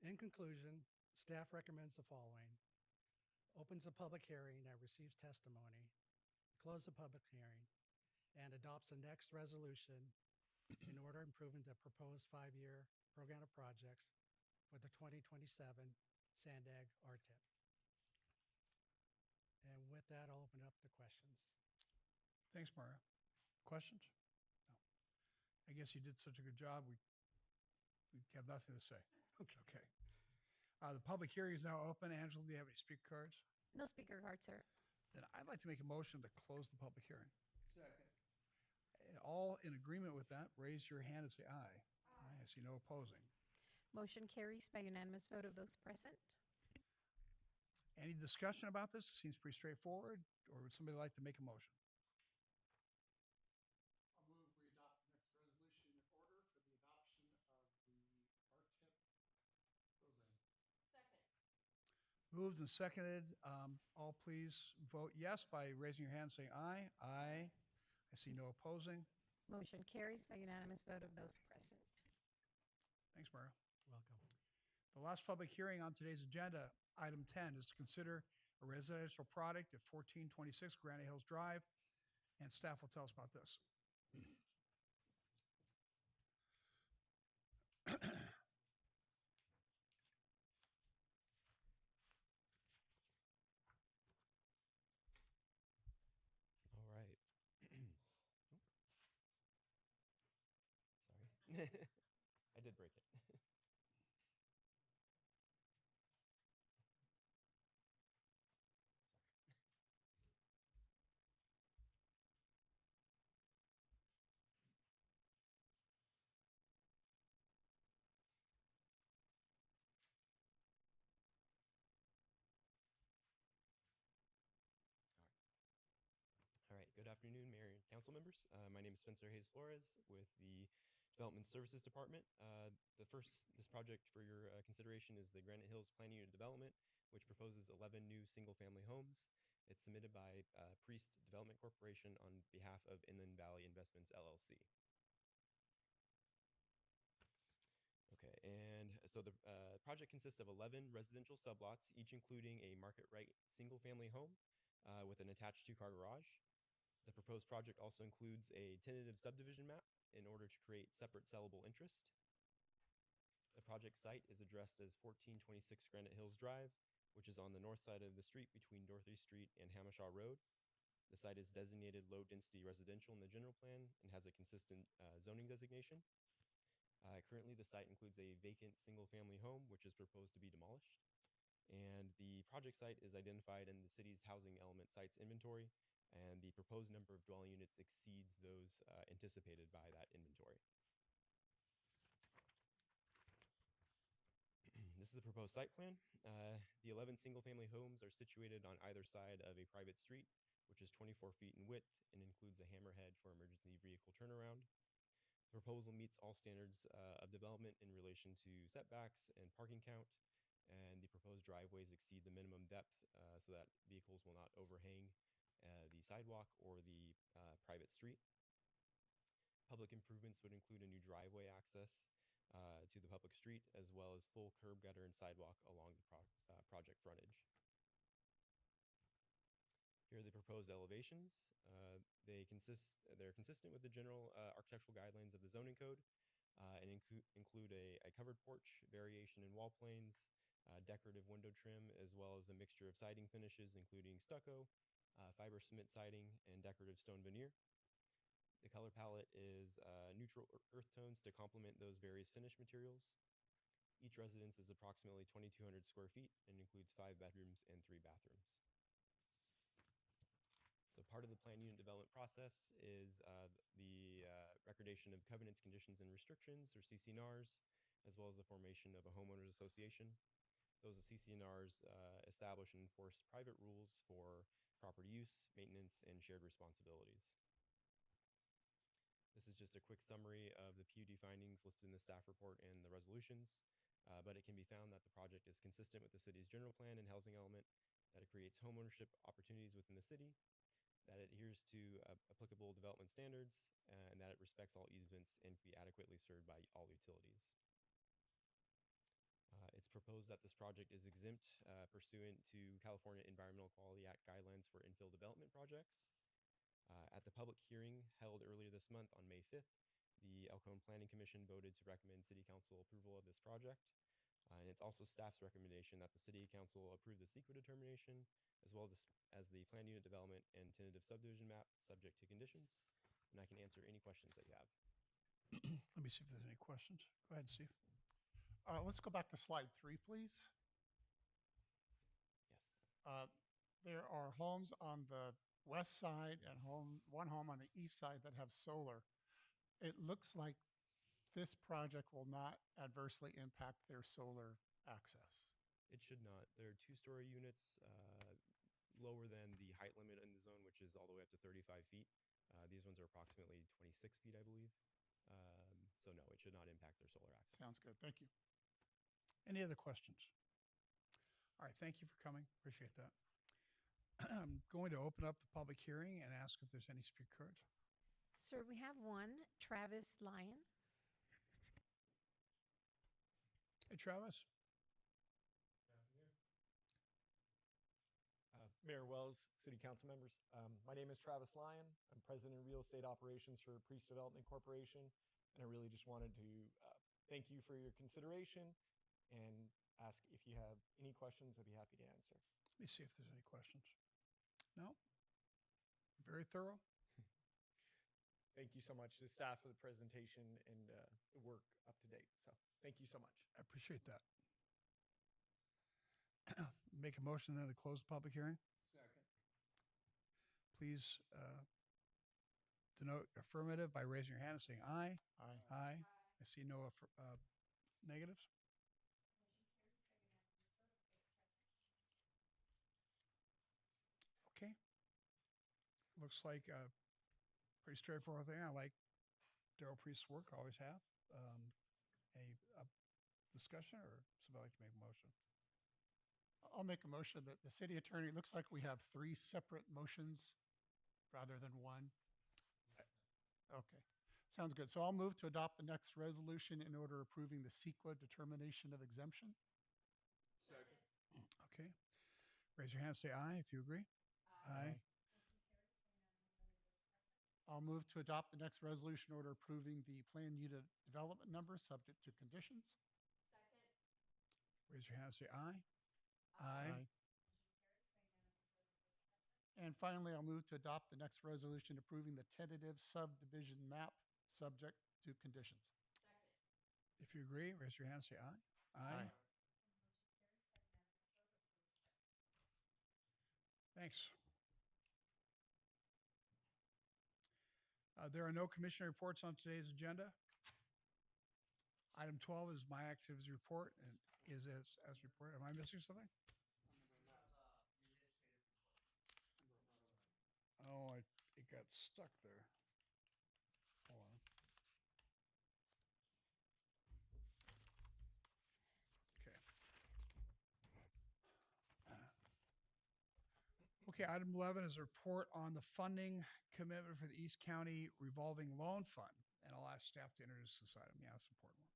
In conclusion, staff recommends the following: opens a public hearing and receives testimony, close the public hearing, and adopts the next resolution in order improving the proposed 5-year program of projects for the 2027 SANDAG RTIP. And with that, I'll open it up to questions. Thanks, Mario. Questions? No. I guess you did such a good job. We have nothing to say. Okay. The public hearing is now open. Angela, do you have any speaker cards? No speaker cards, sir. Then I'd like to make a motion to close the public hearing. Second. All in agreement with that, raise your hand and say aye. Aye. I see no opposing. Motion carries by unanimous vote of those present. Any discussion about this? Seems pretty straightforward. Or would somebody like to make a motion? I'll move we adopt the next resolution in order for the adoption of the RTIP program. Second. Moved and seconded. All please vote yes by raising your hand and saying aye. Aye. I see no opposing. Motion carries by unanimous vote of those present. Thanks, Mario. Welcome. The last public hearing on today's agenda, item 10, is to consider a residential product at 1426 Granite Hills Drive, and staff will tell us about this. All right. Sorry. I did break it. All right, good afternoon, Mayor and Council members. My name is Spencer Hayes Flores with the Development Services Department. This project for your consideration is the Granite Hills Plan Unit Development, which proposes 11 new single-family homes. It's submitted by Priest Development Corporation on behalf of Inland Valley Investments, LLC. Okay, and so the project consists of 11 residential sublots, each including a market rate single-family home with an attached 2-car garage. The proposed project also includes a tentative subdivision map in order to create separate sellable interest. The project site is addressed as 1426 Granite Hills Drive, which is on the north side of the street between Dorothy Street and Hamishaw Road. The site is designated low-density residential in the general plan and has a consistent zoning designation. Currently, the site includes a vacant single-family home, which is proposed to be demolished. And the project site is identified in the city's housing element sites inventory, and the proposed number of dwelling units exceeds those anticipated by that inventory. This is the proposed site plan. The 11 single-family homes are situated on either side of a private street, which is 24 feet in width and includes a hammerhead for emergency vehicle turnaround. The proposal meets all standards of development in relation to setbacks and parking count, and the proposed driveways exceed the minimum depth so that vehicles will not overhang the sidewalk or the private street. Public improvements would include a new driveway access to the public street, as well as full curb, gutter, and sidewalk along the project frontage. Here are the proposed elevations. They're consistent with the general architectural guidelines of the zoning code, and include a covered porch, variation in wall planes, decorative window trim, as well as a mixture of siding finishes, including stucco, fiber cement siding, and decorative stone veneer. The color palette is neutral earth tones to complement those various finish materials. Each residence is approximately 2,200 square feet and includes 5 bedrooms and 3 bathrooms. So part of the plan unit development process is the recordation of covenants, conditions, and restrictions, or CCNRs, as well as the formation of a homeowners association. Those CCNRs establish and enforce private rules for property use, maintenance, and shared responsibilities. This is just a quick summary of the PUD findings listed in the staff report and the resolutions, but it can be found that the project is consistent with the city's general plan and housing element, that it creates homeownership opportunities within the city, that it adheres to applicable development standards, and that it respects all easements and can be adequately served by all utilities. It's proposed that this project is exempt pursuant to California Environmental Quality Act guidelines for infill development projects. At the public hearing held earlier this month on May 5th, the El Cajon Planning Commission voted to recommend City Council approval of this project. And it's also staff's recommendation that the City Council approve the CEQA determination, as well as the plan unit development and tentative subdivision map, subject to conditions. And I can answer any questions that you have. Let me see if there's any questions. Go ahead, Steve. Let's go back to slide 3, please. Yes. There are homes on the west side and one home on the east side that have solar. It looks like this project will not adversely impact their solar access. It should not. They're 2-story units, lower than the height limit in the zone, which is all the way up to 35 feet. These ones are approximately 26 feet, I believe. So no, it should not impact their solar access. Sounds good. Thank you. Any other questions? All right, thank you for coming. Appreciate that. I'm going to open up the public hearing and ask if there's any speakers. Sir, we have one, Travis Lyon. Hey, Travis. Mayor Wells, City Council members. My name is Travis Lyon. I'm President of Real Estate Operations for Priest Development Corporation, and I really just wanted to thank you for your consideration and ask if you have any questions. I'd be happy to answer. Let me see if there's any questions. No? Very thorough? Thank you so much to the staff for the presentation and the work up to date. So thank you so much. I appreciate that. Make a motion then to close the public hearing. Second. Please denote affirmative by raising your hand and saying aye. Aye. Aye. I see no negatives. Okay. Looks like a pretty straightforward thing. I like Darrell Priest's work, I always have. Any discussion or somebody like to make a motion? I'll make a motion that the city attorney, looks like we have 3 separate motions rather than one. Okay, sounds good. So I'll move to adopt the next resolution in order approving the CEQA determination of exemption. Second. Okay. Raise your hand, say aye if you agree. Aye. I'll move to adopt the next resolution order approving the plan unit development number subject to conditions. Second. Raise your hand, say aye. Aye. And finally, I'll move to adopt the next resolution approving the tentative subdivision map subject to conditions. Second. If you agree, raise your hand, say aye. Aye. Thanks. There are no commissioner reports on today's agenda. Item 12 is my activities report and is as reported. Am I missing something? Oh, it got stuck there. Hold on. Okay. Okay, item 11 is a report on the funding commitment for the East County Revolving Loan Fund. And I'll ask staff to introduce this item. Yeah, that's an important one.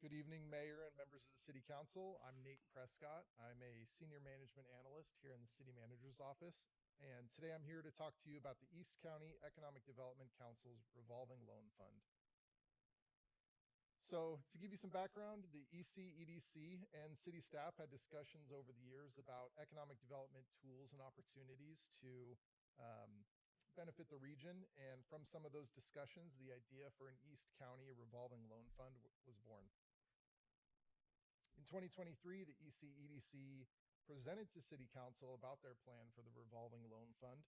Good evening, Mayor and members of the City Council. I'm Nate Prescott. I'm a Senior Management Analyst here in the City Manager's Office. And today I'm here to talk to you about the East County Economic Development Council's Revolving Loan Fund. So to give you some background, the ECEDC and city staff had discussions over the years about economic development tools and opportunities to benefit the region. And from some of those discussions, the idea for an East County revolving loan fund was born. In 2023, the ECEDC presented to City Council about their plan for the revolving loan fund.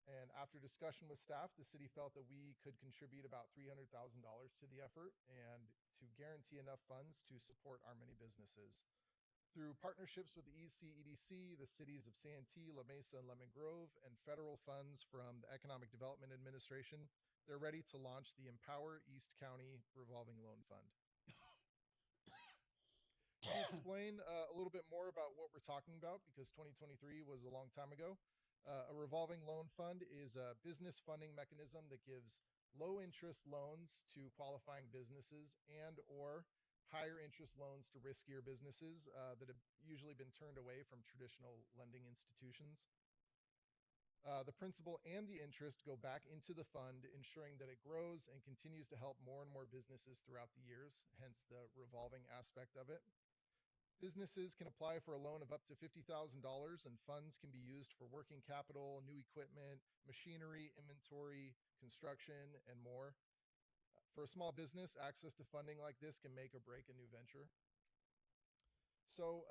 And after discussion with staff, the city felt that we could contribute about $300,000 to the effort and to guarantee enough funds to support our many businesses. Through partnerships with the ECEDC, the cities of Santee, La Mesa, and Lemon Grove, and federal funds from the Economic Development Administration, they're ready to launch the Empower East County Revolving Loan Fund. To explain a little bit more about what we're talking about, because 2023 was a long time ago, a revolving loan fund is a business funding mechanism that gives low interest loans to qualifying businesses and or higher interest loans to riskier businesses that have usually been turned away from traditional lending institutions. The principal and the interest go back into the fund, ensuring that it grows and continues to help more and more businesses throughout the years, hence the revolving aspect of it. Businesses can apply for a loan of up to $50,000, and funds can be used for working capital, new equipment, machinery, inventory, construction, and more. For a small business, access to funding like this can make or break a new venture. So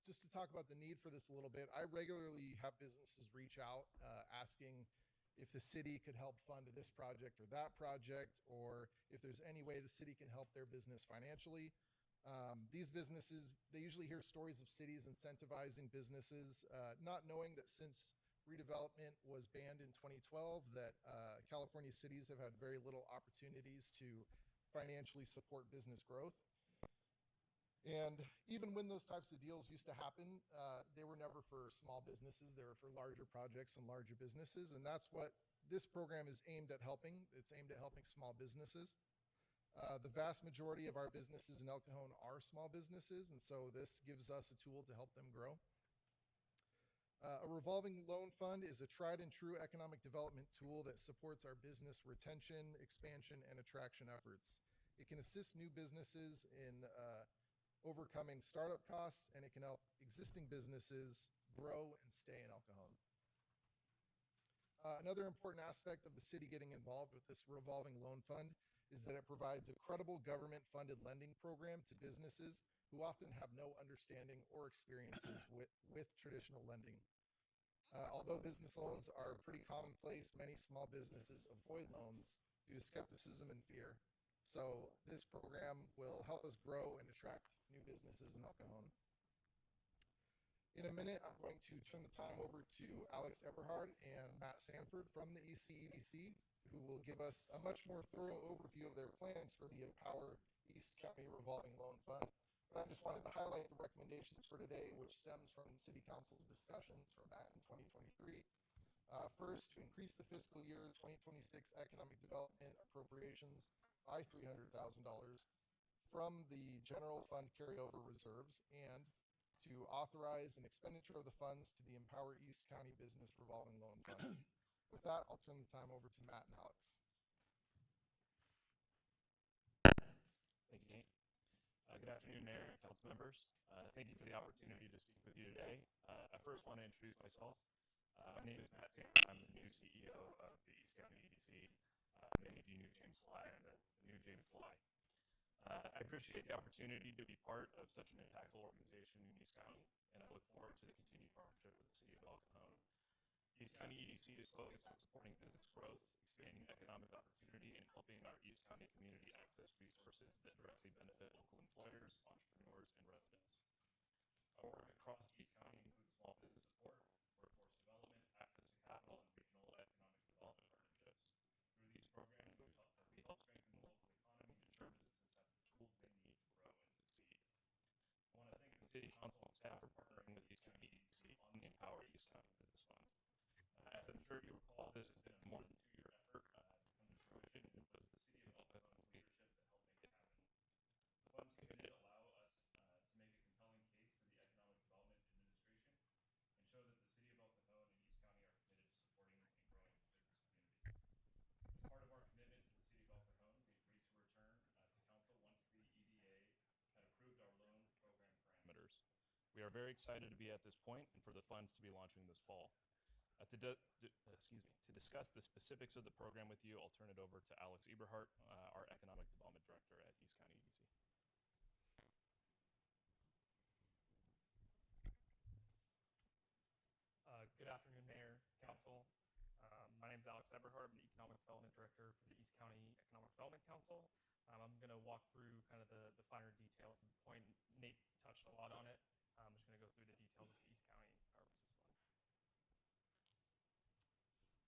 just to talk about the need for this a little bit, I regularly have businesses reach out asking if the city could help fund this project or that project, or if there's any way the city can help their business financially. These businesses, they usually hear stories of cities incentivizing businesses, not knowing that since redevelopment was banned in 2012, that California cities have had very little opportunities to financially support business growth. And even when those types of deals used to happen, they were never for small businesses. They were for larger projects and larger businesses. And that's what this program is aimed at helping. It's aimed at helping small businesses. The vast majority of our businesses in El Cajon are small businesses, and so this gives us a tool to help them grow. A revolving loan fund is a tried and true economic development tool that supports our business retention, expansion, and attraction efforts. It can assist new businesses in overcoming startup costs, and it can help existing businesses grow and stay in El Cajon. Another important aspect of the city getting involved with this revolving loan fund is that it provides a credible government-funded lending program to businesses who often have no understanding or experiences with traditional lending. Although business loans are pretty commonplace, many small businesses avoid loans due to skepticism and fear. So this program will help us grow and attract new businesses in El Cajon. In a minute, I'm going to turn the time over to Alex Eberhard and Matt Sanford from the ECEDC, who will give us a much more thorough overview of their plans for the Empower East County Revolving Loan Fund. But I just wanted to highlight the recommendations for today, which stems from the City Council's discussions from back in 2023. First, to increase the fiscal year 2026 economic development appropriations by $300,000 from the general fund carryover reserves, and to authorize an expenditure of the funds to the Empower East County Business Revolving Loan Fund. With that, I'll turn the time over to Matt and Alex. Thank you, Nate. Good afternoon, Mayor and council members. Thank you for the opportunity to speak with you today. I first want to introduce myself. My name is Matt Sanford. I'm the new CEO of the East County EDC. Many of you knew James Sly. I'm the new James Sly. I appreciate the opportunity to be part of such an impactful organization in East County, and I look forward to the continued partnership with the City of El Cajon. East County EDC is focused on supporting business growth, expanding economic opportunity, and helping our East County community access resources that directly benefit local employers, entrepreneurs, and residents. Our work across East County includes small business support, workforce development, access to capital, and regional economic development partnerships. Through these programs, we help strengthen the local economy and ensure businesses have the tools they need to grow and succeed. I want to thank the City Council and staff for partnering with East County EDC on the Empower East County Business Fund. As I'm sure you recall, this has been a more than 2-year effort to come to fruition, and it was the City of El Cajon's leadership that helped make it happen. The are very excited to be at this point and for the funds to be launching this fall. To discuss the specifics of the program with you, I'll turn it over to Alex Eberhardt, our Economic Development Director at East County EDC. Good afternoon, Mayor, Council. My name is Alex Eberhardt. I'm the Economic Development Director for the East County Economic Development Council. I'm going to walk through kind of the finer details of the point. Nate touched a lot on it. I'm just going to go through the details of the East County Power Business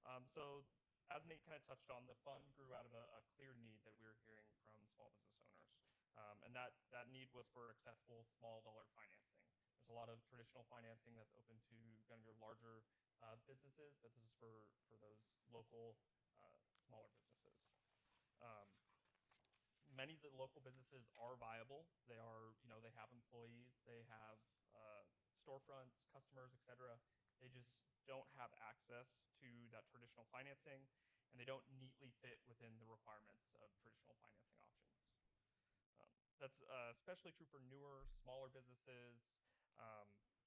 Fund. So as Nate kind of touched on, the fund grew out of a clear need that we were hearing from small business owners. And that need was for accessible small dollar financing. There's a lot of traditional financing that's open to kind of your larger businesses, but this is for those local smaller businesses. Many of the local businesses are viable. They are, they have employees, they have storefronts, customers, etc. They just don't have access to that traditional financing, and they don't neatly fit within the requirements of traditional financing options. That's especially true for newer, smaller businesses,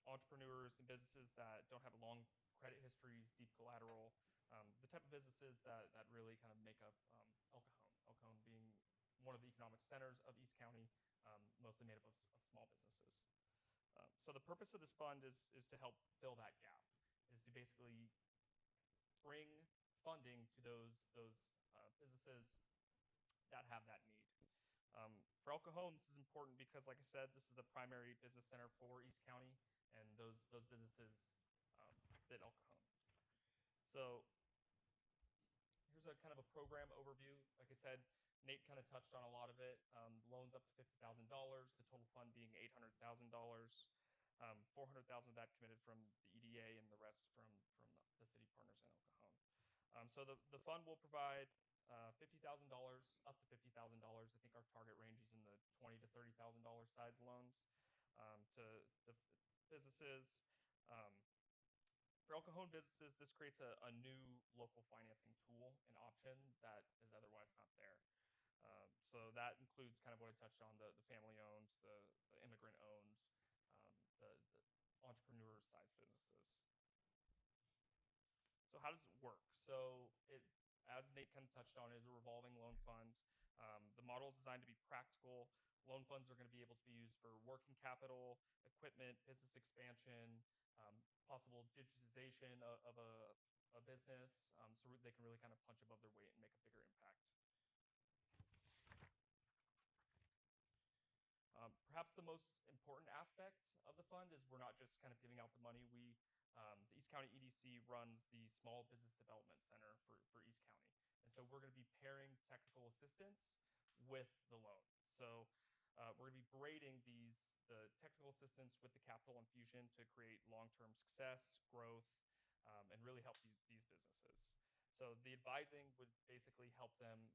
entrepreneurs and businesses that don't have long credit histories, deep collateral, the type of businesses that really kind of make up El Cajon. El Cajon being one of the economic centers of East County, mostly made up of small businesses. So the purpose of this fund is to help fill that gap, is to basically bring funding to those businesses that have that need. For El Cajon, this is important because, like I said, this is the primary business center for East County, and those businesses fit El Cajon. So here's a kind of a program overview. Like I said, Nate kind of touched on a lot of it. Loans up to $50,000, the total fund being $800,000. 400,000 of that committed from the EDA, and the rest from the city partners in El Cajon. So the fund will provide $50,000 up to $50,000. I think our target range is in the $20,000 to $30,000 size loans to businesses. For El Cajon businesses, this creates a new local financing tool and option that is otherwise not there. So that includes kind of what I touched on, the family-owned, the immigrant-owned, the entrepreneur-sized businesses. So how does it work? So as Nate kind of touched on, is a revolving loan fund. The model is designed to be practical. Loan funds are going to be able to be used for working capital, equipment, business expansion, possible digitization of a business, so they can really kind of punch above their weight and make a bigger impact. Perhaps the most important aspect of the fund is we're not just kind of giving out the money. The East County EDC runs the Small Business Development Center for East County. And so we're going to be pairing technical assistance with the loan. So we're going to be braiding the technical assistance with the capital infusion to create long-term success, growth, and really help these businesses. So the advising would basically help them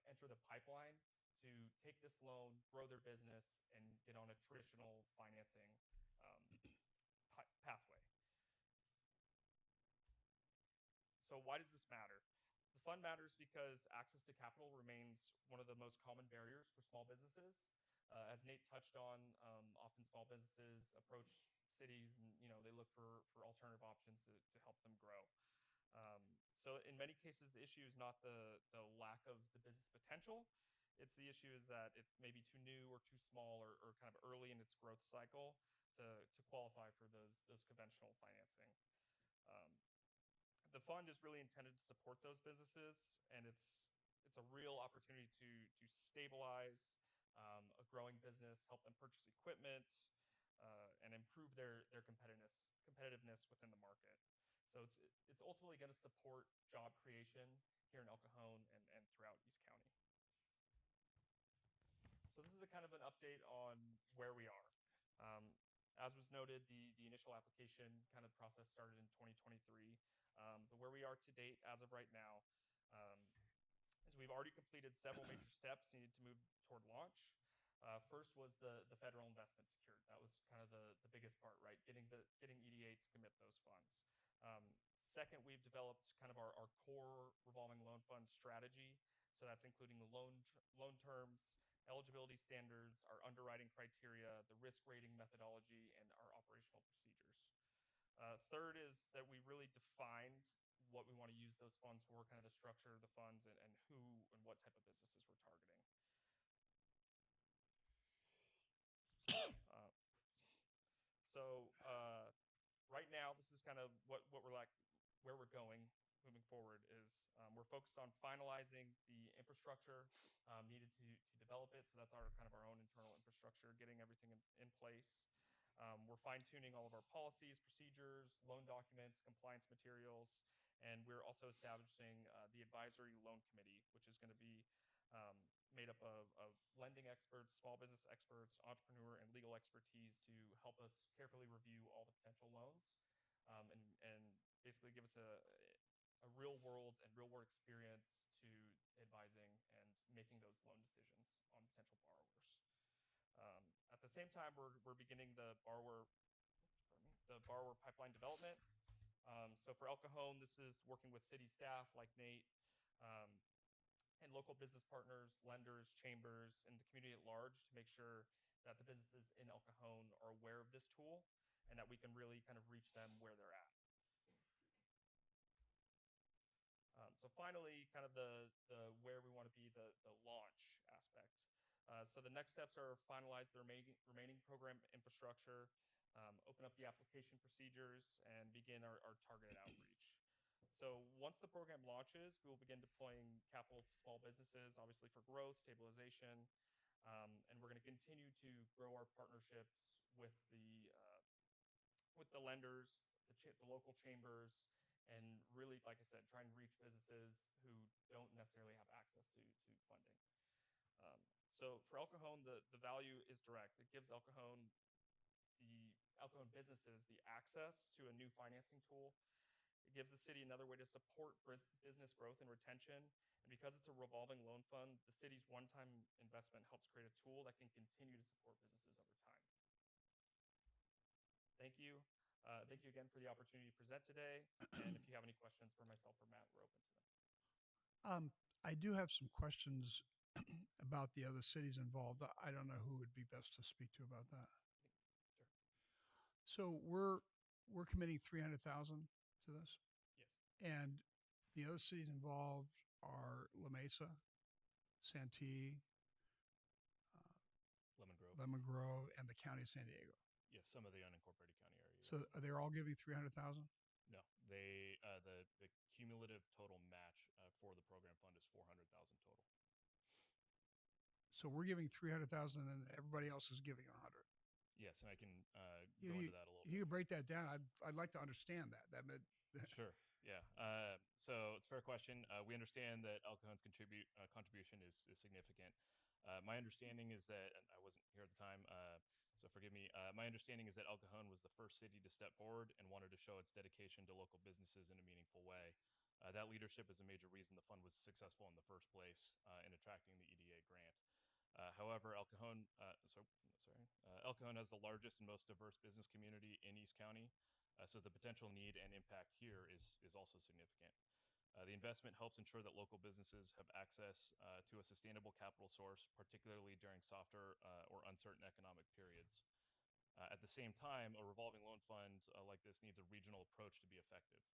enter the pipeline to take this loan, grow their business, and get on a traditional financing pathway. So why does this matter? The fund matters because access to capital remains one of the most common barriers for small businesses. As Nate touched on, often small businesses approach cities and they look for alternative options to help them grow. So in many cases, the issue is not the lack of the business potential. It's the issue is that it may be too new or too small or kind of early in its growth cycle to qualify for those conventional financing. The fund is really intended to support those businesses, and it's a real opportunity to stabilize a growing business, help them purchase equipment, and improve their competitiveness within the market. So it's ultimately going to support job creation here in El Cajon and throughout East County. So this is a kind of an update on where we are. As was noted, the initial application kind of process started in 2023. But where we are to date, as of right now, is we've already completed several major steps needed to move toward launch. First was the federal investment secured. That was kind of the biggest part, right? Getting EDA to commit those funds. Second, we've developed kind of our core revolving loan fund strategy. So that's including the loan terms, eligibility standards, our underwriting criteria, the risk rating methodology, and our operational procedures. Third is that we really defined what we want to use those funds for, kind of the structure of the funds, and who and what type of businesses we're targeting. Uh, so right now, this is kind of what we're like, where we're going moving forward is we're focused on finalizing the infrastructure needed to develop it. So that's our kind of our own internal infrastructure, getting everything in place. We're fine-tuning all of our policies, procedures, loan documents, compliance materials, and we're also establishing the advisory loan committee, which is going to be made up of lending experts, small business experts, entrepreneur, and legal expertise to help us carefully review all the potential loans and basically give us a real world and real world experience to advising and making those loan decisions on potential borrowers. At the same time, we're beginning the borrower pipeline development. So for El Cajon, this is working with city staff like Nate, and local business partners, lenders, chambers, and the community at large to make sure that the businesses in El Cajon are aware of this tool and that we can really kind of reach them where they're at. So finally, kind of the where we want to be, the launch aspect. So the next steps are finalize the remaining program infrastructure, open up the application procedures, and begin our targeted outreach. So once the program launches, we will begin deploying capital to small businesses, obviously for growth, stabilization, and we're going to continue to grow our partnerships with the lenders, the local chambers, and really, like I said, try and reach businesses who don't necessarily have access to funding. So for El Cajon, the value is direct. It gives El Cajon businesses the access to a new financing tool. It gives the city another way to support business growth and retention. And because it's a revolving loan fund, the city's one-time investment helps create a tool that can continue to support businesses over time. Thank you. Thank you again for the opportunity to present today. And if you have any questions for myself or Matt, we're open to them. I do have some questions about the other cities involved. I don't know who would be best to speak to about that. Sure. So we're committing 300,000 to this, Yes. and the other cities involved are La Mesa, Santee, Lemon Grove, and the county of San Diego. Yes, some of the unincorporated county area. So are they all giving 300,000? No, they the cumulative total match for the program fund is 400,000 total. So we're giving 300,000, and everybody else is giving 100. Yes, and I can go into that a little bit. You could break that down. I'd like to understand that. Sure. Yeah. So it's a fair question. We understand that El Cajon's contribution is significant. My understanding is that, and I wasn't here at the time, so forgive me. My understanding is that El Cajon was the first city to step forward and wanted to show its dedication to local businesses in a meaningful way. That leadership is a major reason the fund was successful in the first place in attracting the EDA grant. However, El Cajon has the largest and most diverse business community in East County, so the potential need and impact here is also significant. The investment helps ensure that local businesses have access to a sustainable capital source, particularly during softer or uncertain economic periods. At the same time, a revolving loan fund like this needs a regional approach to be effective.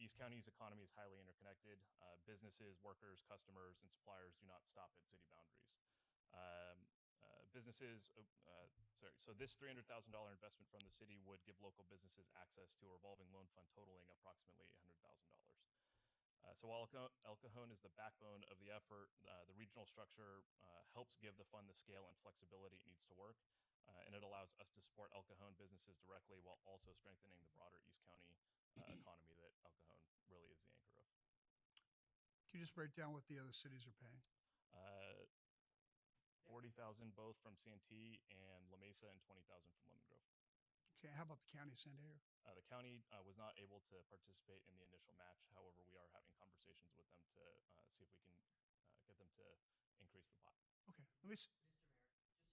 East County's economy is highly interconnected. Businesses, workers, customers, and suppliers do not stop at city boundaries. So this $300,000 investment from the city would give local businesses access to a revolving loan fund totaling approximately $800,000. So while El Cajon is the backbone of the effort, the regional structure helps give the fund the scale and flexibility it needs to work, and it allows us to support El Cajon businesses directly while also strengthening the broader East County economy that El Cajon really is the anchor of. Can you just break down what the other cities are paying? 40,000 both from Santee and La Mesa, and 20,000 from Lemon Grove. Okay, how about the county of San Diego? The county was not able to participate in the initial match. However, we are having conversations with them to see if we can get them to increase the pot. Okay, let me. Mr. Mayor, just so you know, but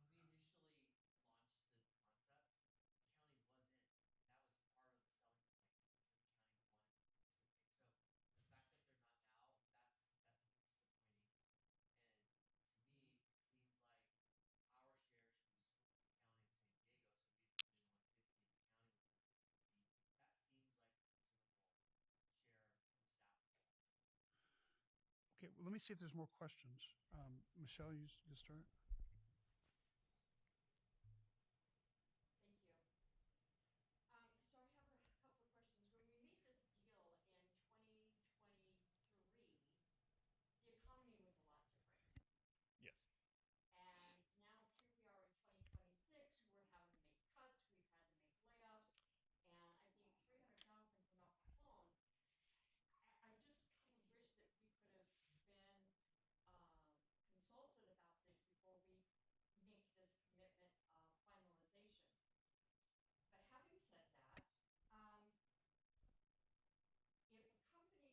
when we initially launched the concept, the county wasn't. That was part of the selling point, is that the county wanted to participate. So the fact that they're not now, that's a bit disappointing. let me see if there's more questions. Michelle, you start. Thank you. So I have a couple of questions. When we made this deal in 2023, the economy was a lot different. Yes. And now here we are in 2026, we're having to make cuts, we've had to make layoffs, and I think 300,000 from El Cajon. I just kind of wish that we could have been um, consulted about this before we make this commitment of finalization. But having said that, um, if a company or if a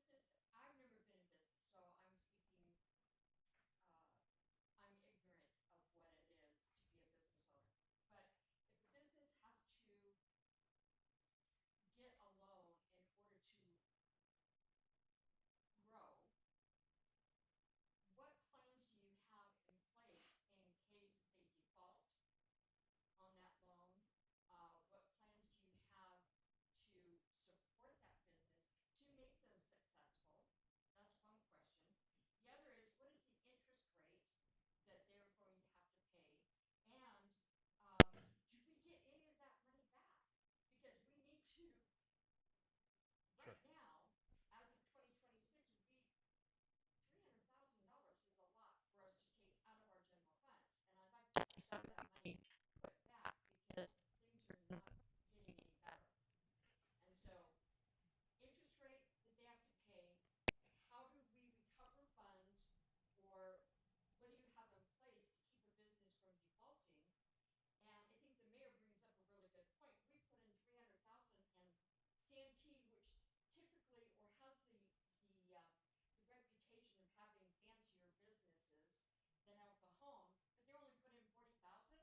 business, I've never been in business, so I'm speaking, uh, I'm ignorant of what it is to be a business owner. But if a business has to get a loan in order to grow, what plans do you have in place in case they default on that loan? What plans do you have to support that business to make them successful? That's one question. The other is, what is the interest rate that they're going to have to pay? And do we get any of that money back? Because we need to, Sure. right now, as of 2026, $300,000 is a lot for us to take out of our general fund. And I'd like to see some of that money put back because things are not getting any better. And so, interest rate that they have to pay, how do we recover funds, or what do you have in place to keep a business from defaulting? And I think the mayor brings up a really good point. We put in 300,000, and Santee, which typically or has the reputation of having fancier businesses than El Cajon, but they only put in 40,000.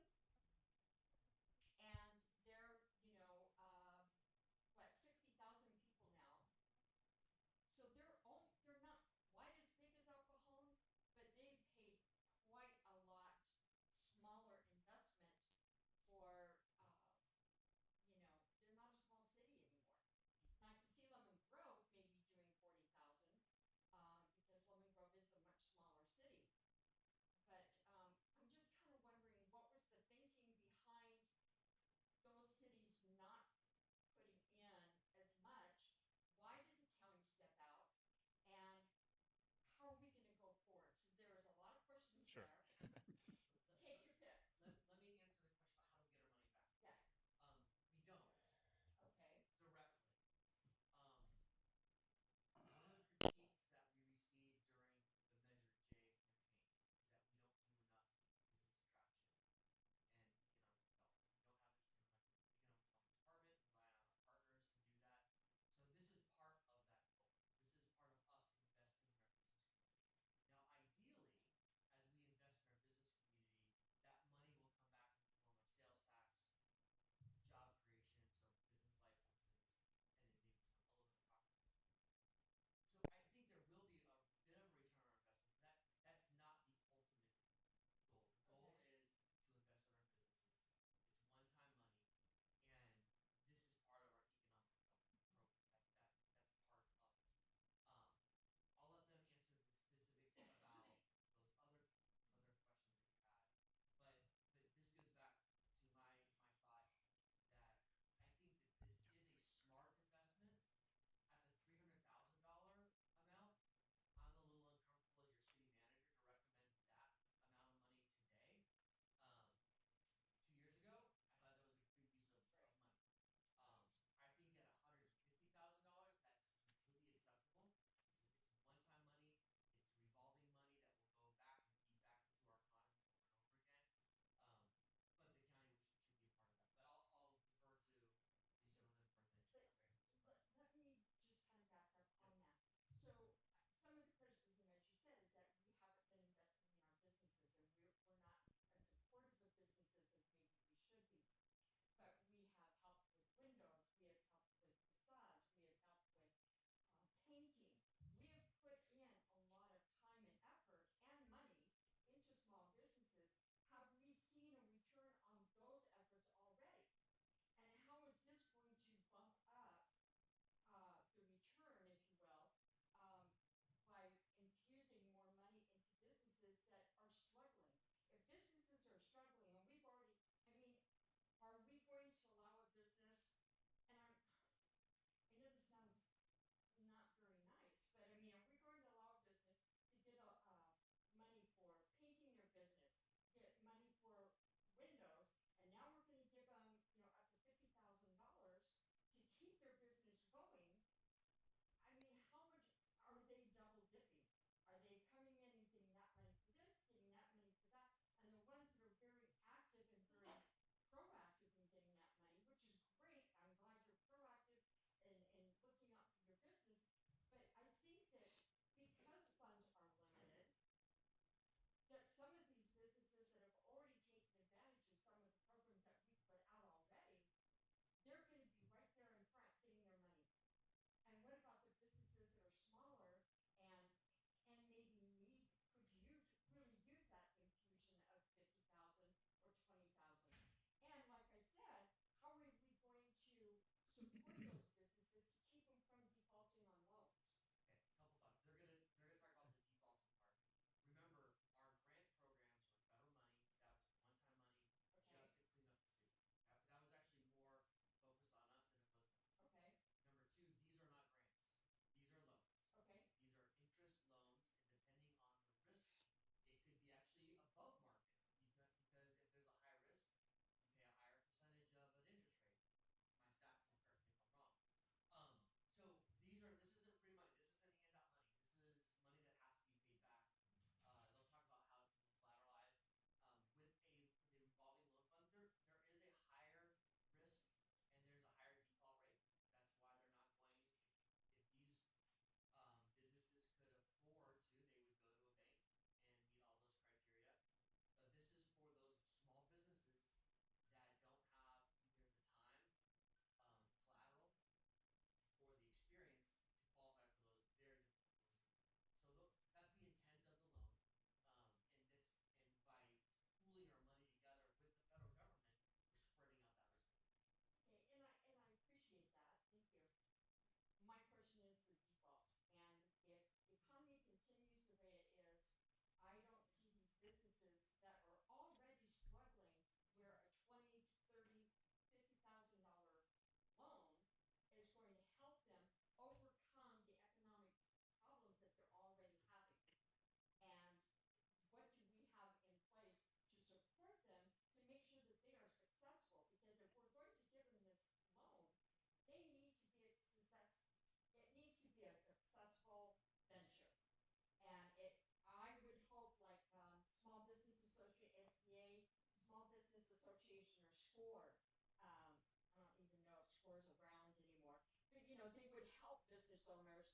score. I don't even know if scores around anymore, but they would help business owners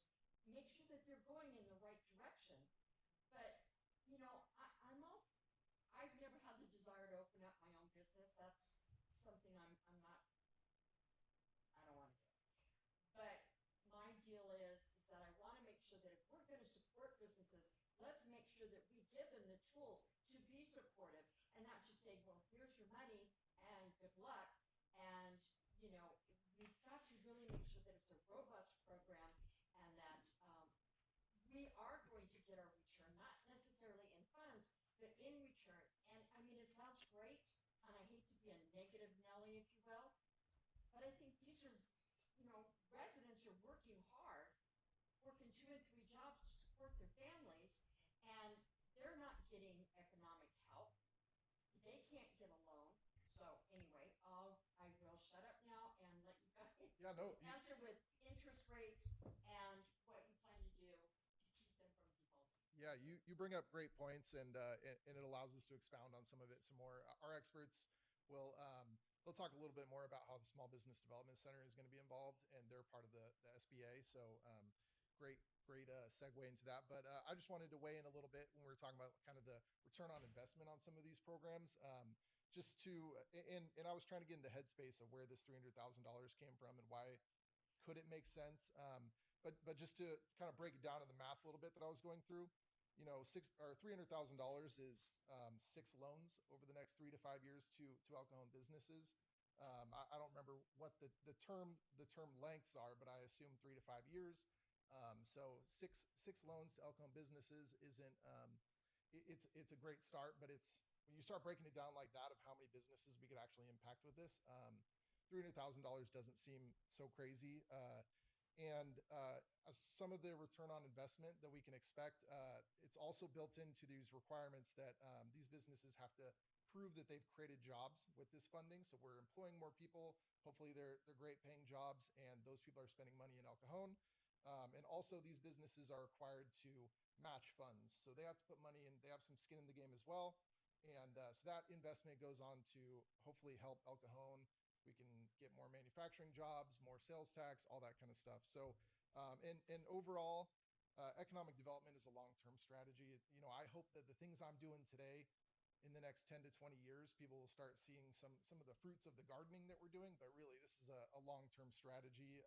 make sure that they're going in the right direction. But I've never had the desire to open up my own business. That's something I'm not. I don't want to do. But my deal is that I want to make sure that if we're going to support businesses, let's make sure that we give them the tools to be supportive and not just say, well, here's your money and good luck. And, we've got to really make sure that it's a robust program and that we are going to get our return, not necessarily in funds, but in return. And I mean, it sounds great, and I hate to be a negative Nelly, if you will, but I think these are, residents are working hard, working 2 and 3 jobs to support their families, and they're not getting economic help. They can't get a loan. So anyway, I will shut up now and let you guys answer with interest rates and what you plan to do to keep them from defaulting. Yeah, you bring up great points, and it allows us to expound on some of it some more. Our experts will they'll talk a little bit more about how the Small Business Development Center is going to be involved, and they're part of the SBA. So great segue into that. But I just wanted to weigh in a little bit when we were talking about kind of the return on investment on some of these programs. Just to and I was trying to get in the headspace of where this $300,000 came from and why could it make sense. But just to kind of break it down in the math a little bit that I was going through, $300,000 is 6 loans over the next 3 to 5 years to El Cajon businesses. I don't remember what the term lengths are, but I assume 3 to 5 years. So six loans to El Cajon businesses isn't it's a great start, but it's when you start breaking it down like that of how many businesses we could actually impact with this, $300,000 doesn't seem so crazy. And some of the return on investment that we can expect, it's also built into these requirements that these businesses have to prove that they've created jobs with this funding. So we're employing more people. Hopefully they're great paying jobs, and those people are spending money in El Cajon. And also these businesses are required to match funds. So they have to put money in, they have some skin in the game as well. And so that investment goes on to hopefully help El Cajon. We can get more manufacturing jobs, more sales tax, all that kind of stuff. So, and overall, economic development is a long-term strategy. I hope that the things I'm doing today, in the next 10 to 20 years, people will start seeing some of the fruits of the gardening that we're doing. But really, this is a long-term strategy,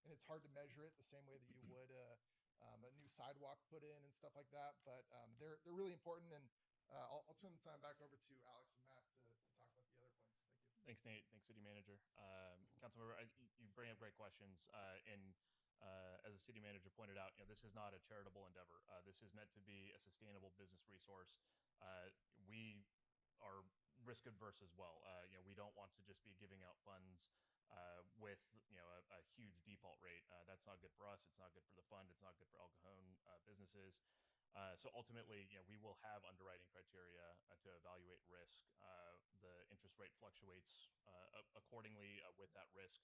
and it's hard to measure it the same way that you would a new sidewalk put in and stuff like that. But they're really important. And I'll turn the time back over to Alex and Matt to talk about the other points. Thank you. Thanks, Nate. Thanks, City Manager. Councilmember, you bring up great questions. As the City Manager pointed out, this is not a charitable endeavor. This is meant to be a sustainable business resource. We are risk adverse as well. We don't want to just be giving out funds with a huge default rate. That's not good for us. It's not good for the fund. It's not good for El Cajon businesses. So ultimately, we will have underwriting criteria to evaluate risk. The interest rate fluctuates accordingly with that risk.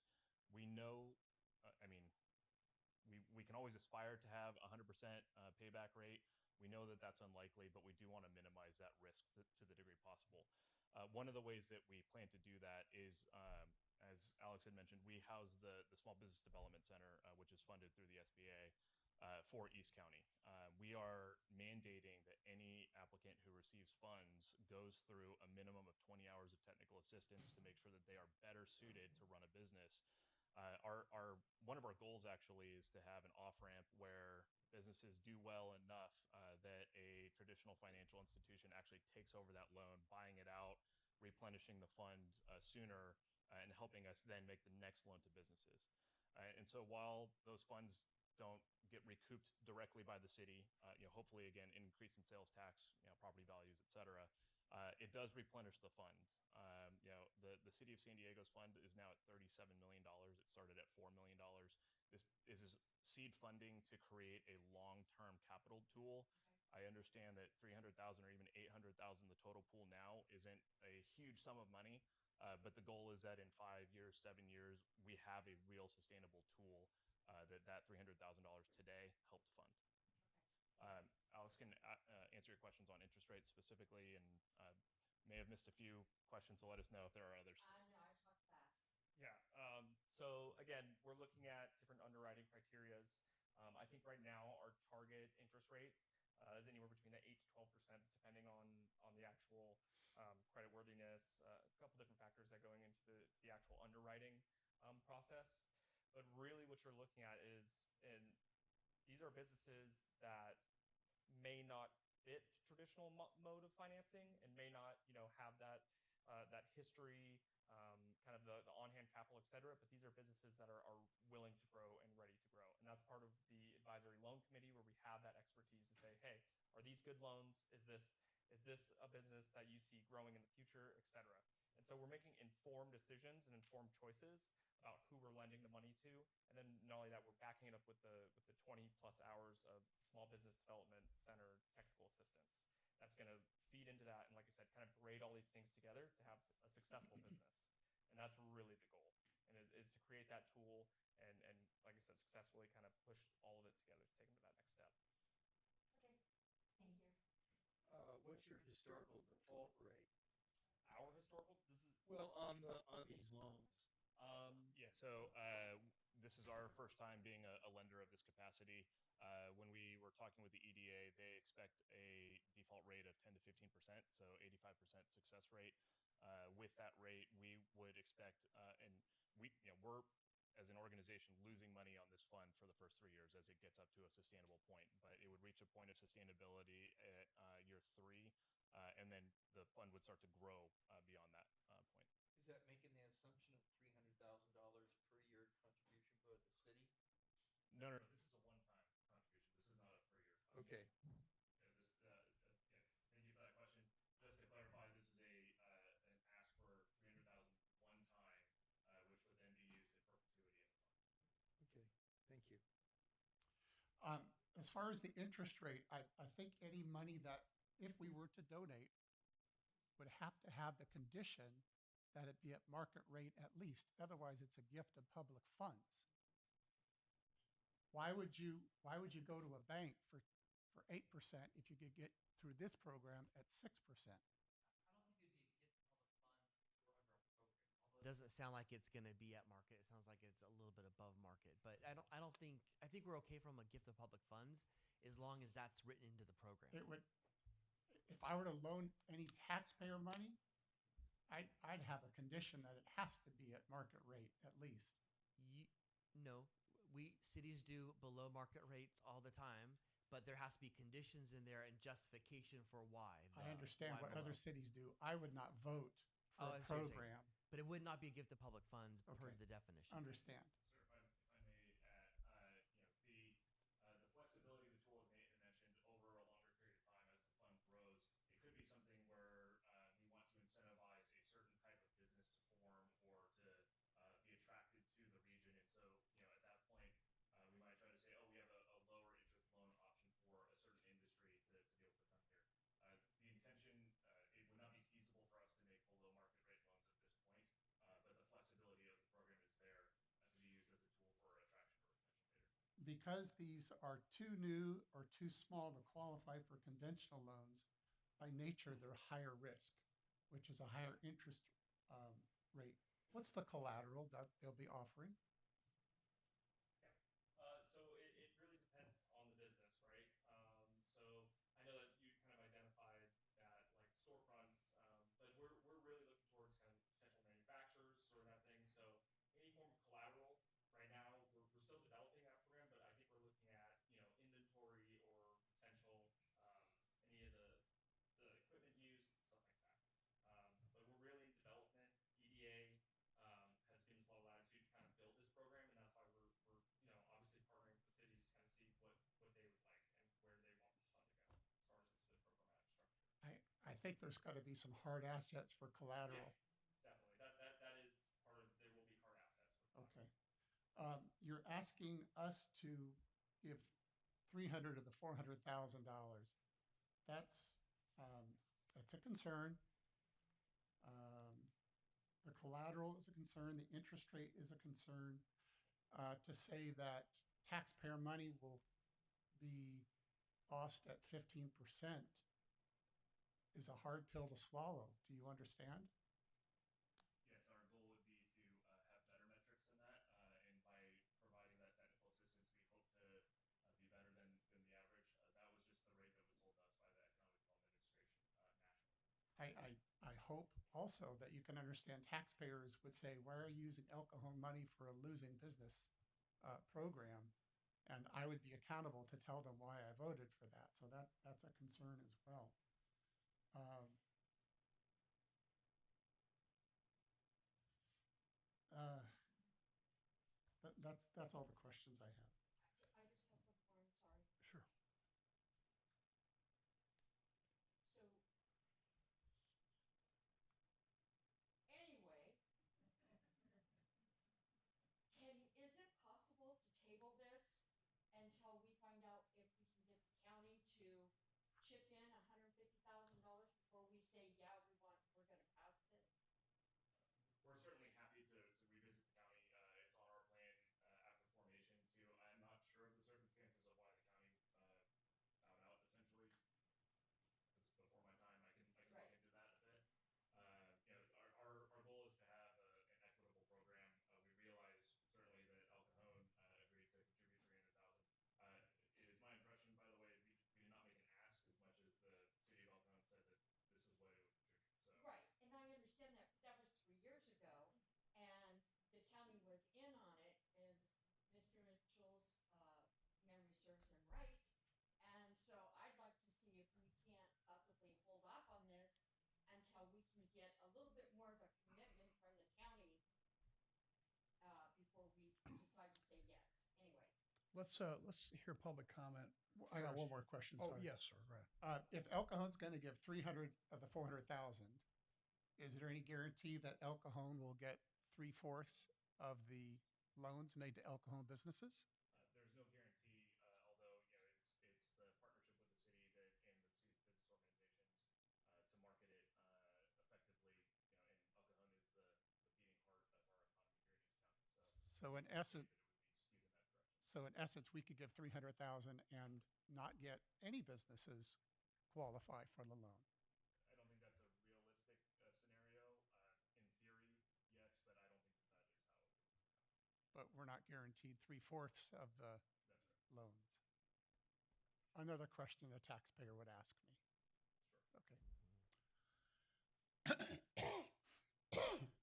We know, we can always aspire to have 100% payback rate. We know that that's unlikely, but we do want to minimize that risk to the degree possible. One of the ways that we plan to do that is, as Alex had mentioned, we house the Small Business Development Center, which is funded through the SBA for East County. We are mandating that any applicant who receives funds goes through a minimum of 20 hours of technical assistance to make sure that they are better suited to run a business. One of our goals actually is to have an off-ramp where businesses do well enough that a traditional financial institution actually takes over that loan, buying it out, replenishing the fund sooner, and helping us then make the next loan to businesses. And so while those funds don't get recouped directly by the city, hopefully, again, increase in sales tax, property values, et cetera, it does replenish the fund. The City of San Diego's fund is now at $37 million. It started at $4 million. This is seed funding to create a long-term capital tool. I understand that $300,000 or even $800,000, the total pool now, isn't a huge sum of money, but the goal is that in 5 years, 7 years, we have a real sustainable tool that $300,000 today helped fund. Alex can answer your questions on interest rates specifically and may have missed a few questions, so let us know if there are others. No, I talked fast. Yeah. So again, we're looking at different underwriting criterias. I think right now our target interest rate is anywhere between the 8 to 12%, depending on the actual credit worthiness, a couple different factors that going into the actual underwriting process. But really, what you're looking at is, and these are businesses that may not fit traditional mode of financing and may not, have that history, kind of the on-hand capital, et cetera. But these are businesses that are willing to grow and ready to grow. And that's part of the advisory loan committee where we have that expertise to say, hey, are these good loans? Is this a business that you see growing in the future, et cetera? And so we're making informed decisions and informed choices about who we're lending the money to. And then not only that, we're backing it up with the 20 plus hours of small business development center technical assistance. That's going to feed into that. And like I said, kind of braid all these things together to have a successful business. And that's really the goal, and is to create that tool and like I said, successfully kind of push all of it together to take them to that next step. Okay, thank you. What's your historical default rate? Our historical, this is Well, on these loans. Yeah, so this is our first time being a lender of this capacity. When we were talking with the EDA, they expect a default rate of 10 to 15%, so 85% success rate. With that rate, we would expect, and we're as an organization losing money on this fund for the first 3 years as it gets up to a sustainable point. But it would reach a point of sustainability at year 3, and then the fund would start to grow beyond that point. Is that making the assumption of $300,000 per year contribution by the city? No, this is a one-time contribution. This is not a per year contribution. Okay. Yeah, yes, thank you for that question. Just to clarify, this is an ask for $300,000 one time, which would then be used in perpetuity in the fund. Okay, thank you. As far as the interest rate, I think any money that, if we were to donate, would have to have the condition that it be at market rate at least. Otherwise, it's a gift of public funds. Why would you go to a bank for 8% if you could get through this program at 6%? I don't think it'd be a gift of public funds if we're under a program. It doesn't sound like it's going to be at market. It sounds like it's a little bit above market. But I think we're okay from a gift of public funds as long as that's written into the program. It would, if I were to loan any taxpayer money, I'd have a condition that it has to be at market rate at least. No, cities do below market rates all the time, but there has to be conditions in there and justification for why. I understand why what below. other cities do. I would not vote for I a see what you're saying. program. But it would not be a gift of public funds per Okay. the definition. Understand. Sir, if I may add, the flexibility of the tool, as Nathan mentioned, over a longer period of time as the fund grows, it could be something where we want to incentivize a certain type of business to form or to be attracted to the region. And so, at that point, we might try to say, oh, we have a lower interest loan option for a certain industry to be able to come here. The intention, it would not be feasible for us to make below market rate loans at this point, but the flexibility of the program is there to be used as a tool for attraction or retention later. Because these are too new or too small to qualify for conventional loans, by nature, they're higher risk, which is a higher interest rate. What's the collateral that they'll be offering? So it really depends on the business, right? So I know that you kind of identified that like storefronts, but we're really looking towards kind of potential manufacturers, sort of that thing. So any form of collateral right now, we're still developing that program, but I think we're looking at, inventory or potential, any of the equipment use, stuff like that. But we're really in development. EDA has given us a lot of latitude to kind of build this program, and that's why we're obviously partnering with the cities to kind of see what they would like and where they want this fund to go as far as the programmatic structure. I think there's got to be some hard assets for collateral. Yeah, definitely. That is part of, there will be hard assets. Okay. You're asking us to give $300,000 of the $400,000. That's a concern. The collateral is a concern. The interest rate is a concern. To say that taxpayer money will be lost at 15%, is a hard pill to swallow. Do you understand? Yes, our goal would be to have better metrics than that, and by providing that technical assistance, we hope to be better than the average. That was just the rate that was told to us by the Economic Development Administration nationally. I hope also that you can understand taxpayers would say, why are you using El Cajon money for a losing business program? And I would be accountable to tell them why I voted for that. So that's a concern as well. That's all the questions I have. I just have one more, I'm sorry. Sure. So, anyway, is it possible to table this until we find out if we can get the county to chip in $150,000 before we say, yeah, we're gonna pass this? We're certainly happy to revisit the county. It's on our plan after formation too. I'm not sure of the circumstances of why the county bowed out essentially. It's before my time. I can look into that a bit. Our goal is to have an equitable program. We realize certainly that El Cajon agreed to contribute 300,000. It is my impression, by the way, we did not make an ask as much as the city of El Cajon said that this is what it would contribute. So right, and I understand that, but that was 3 years ago, and the county was in on it, as Mr. Mitchell's memory serves him right. And so I'd like to see if we can't possibly hold off on this until we can get a little bit more of a commitment from the county before we decide to say yes. Anyway. Let's hear public comment. I got one more question. Oh, sorry. yes, sir. Go ahead. If El Cajon's going to give 300 of the 400,000, is there any guarantee that El Cajon will get 3/4 of the loans made to El Cajon businesses? there's no guarantee, although it's the partnership with the city that and the city's business organizations to market it effectively. And El Cajon is the beating heart of our economy here in East County. So in essence, we could give 300,000 and not get any businesses qualify for the loan. I don't think that's a realistic scenario. In theory, yes, but I don't think that is how it would work. But we're not guaranteed 3/4 of the That's right. loans. Another question a taxpayer would ask me. Sure. Okay.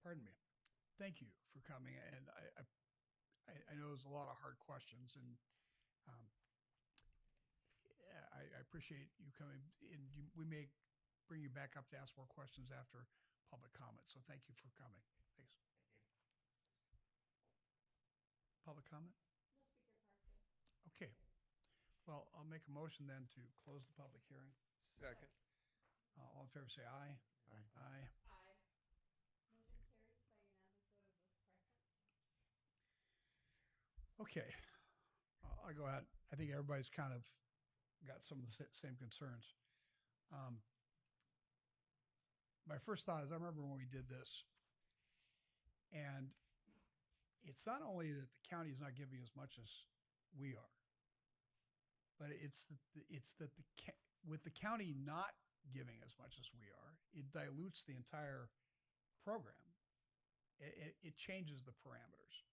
Pardon me. Thank you for coming. And I know there's a lot of hard questions, and I appreciate you coming. And we may bring you back up to ask more questions after public comment. So thank you for coming. Thanks. Thank you. Public comment? No speaker card, sir. Okay. Well, I'll make a motion then to close the public hearing. Second. All in favor, say aye. Aye. Aye. Aye. Motion carries by unanimous vote of those present. Okay. I'll go ahead. I think everybody's kind of got some of the same concerns. My first thought is I remember when we did this, and it's not only that the county is not giving as much as we are, but it's that with the county not giving as much as we are, it dilutes the entire program. It changes the parameters.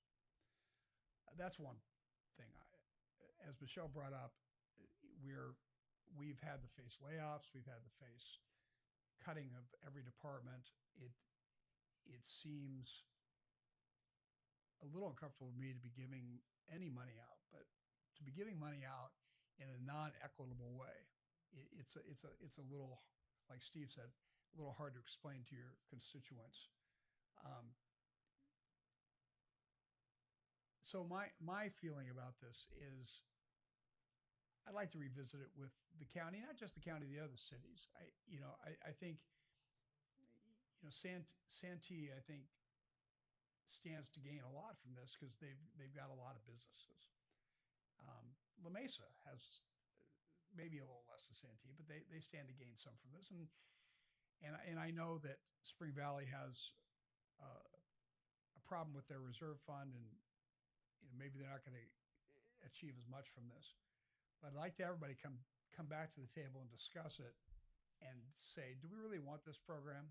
That's one thing. As Michelle brought up, we've had to face layoffs. We've had to face cutting of every department. It seems a little uncomfortable to me to be giving any money out, but to be giving money out in a non-equitable way, it's a little, like Steve said, a little hard to explain to your constituents. So my feeling about this is I'd like to revisit it with the county, not just the county, the other cities. I think, Santee, I think, stands to gain a lot from this because they've got a lot of businesses. La Mesa has maybe a little less than Santee, but they stand to gain some from this. And I know that Spring Valley has a problem with their reserve fund, and maybe they're not going to achieve as much from this. But I'd like to everybody come back to the table and discuss it and say, do we really want this program?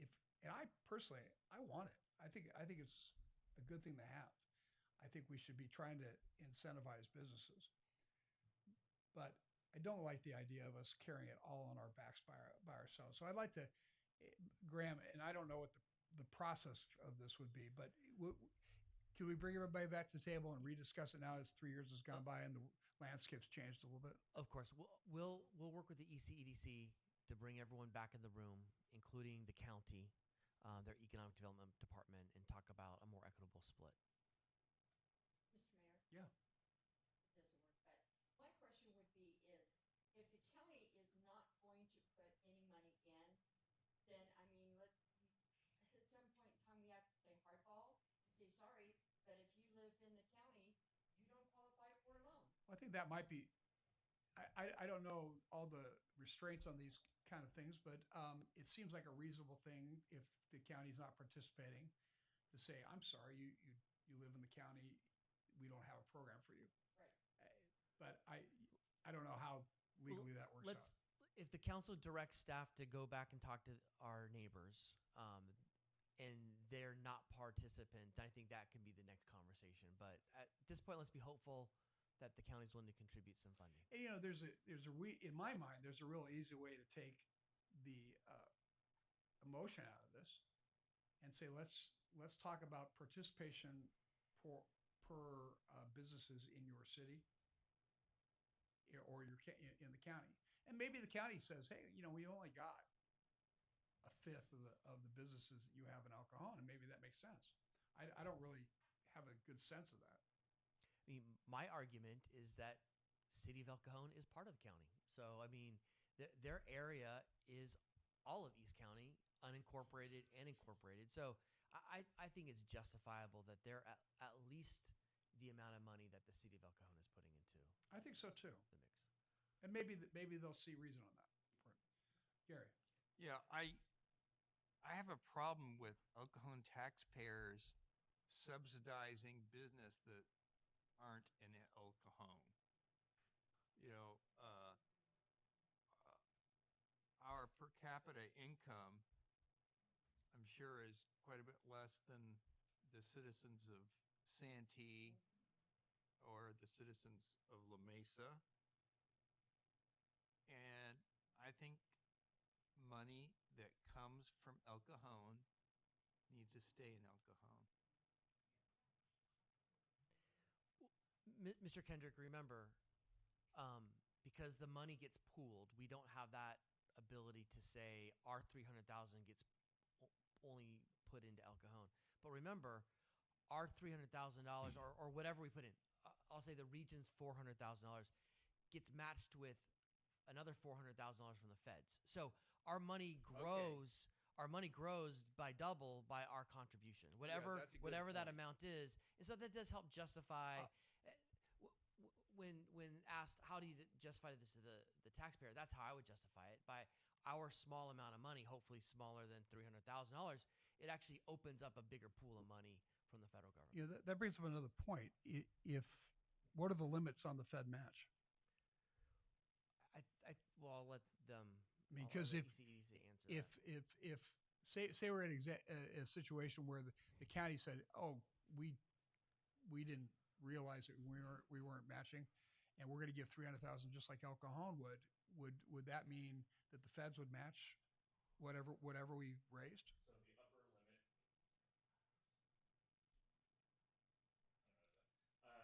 If and I personally, I want it. I think it's a good thing to have. I think we should be trying to incentivize businesses, but I don't like the idea of us carrying it all on our backs by ourselves. So I'd like to, Graham, and I don't know what the process of this would be, but can we bring everybody back to the table and rediscuss it now as 3 years has gone by and the landscape's changed a little bit? Of course, we'll work with the ECEDC to bring everyone back in the room, including the county, their economic development department, and talk about a more equitable split. Mr. Mayor? Yeah. It doesn't work, but my question would be is, if the county is not going to put any money in, then, I mean, at some point in time, we have to play hardball and say, sorry, but if you live in the county, you don't qualify for a loan. I think that might be. I don't know all the restraints on these kind of things, but it seems like a reasonable thing if the county's not participating to say, I'm sorry, you live in the county, we don't have a program for you. Right. But I don't know how legally that works out. If the council directs staff to go back and talk to our neighbors, and they're not participant, I think that can be the next conversation. But at this point, let's be hopeful that the county's willing to contribute some funding. And there's a in my mind, there's a real easy way to take the emotion out of this and say let's talk about participation per businesses in your city or in the county. And maybe the county says, hey, we only got a fifth of the businesses that you have in El Cajon, and maybe that makes sense. I don't really have a good sense of that. I mean, my argument is that City of El Cajon is part of the county. So, I mean, their area is all of East County, unincorporated and incorporated. So I think it's justifiable that they're at least the amount of money that the City of El Cajon is putting into I think so too. the mix. And maybe they'll see reason on that. Gary. Yeah, I have a problem with El Cajon taxpayers subsidizing business that aren't in El Cajon. Our per capita income, I'm sure, is quite a bit less than the citizens of Santee or the citizens of La Mesa. And I think money that comes from El Cajon needs to stay in El Cajon. Mr. Kendrick, remember, because the money gets pooled, we don't have that ability to say our 300,000 gets only put into El Cajon. But remember, our $300,000 or whatever we put in, I'll say the region's $400,000 gets matched with another $400,000 from the feds. So our money grows. Okay. Our money grows by double by our contribution, whatever that amount is. And so that does help justify. When asked how do you justify this to the taxpayer, that's how I would justify it. By our small amount of money, hopefully smaller than $300,000, it actually opens up a bigger pool of money from the federal government. Yeah, that brings up another point. What are the limits on the Fed match? I'll let them. Because if say we're in a situation where the county said, oh, we didn't realize that we weren't matching, and we're going to give 300,000 just like El Cajon would that mean that the feds would match whatever we raised? So the upper limit.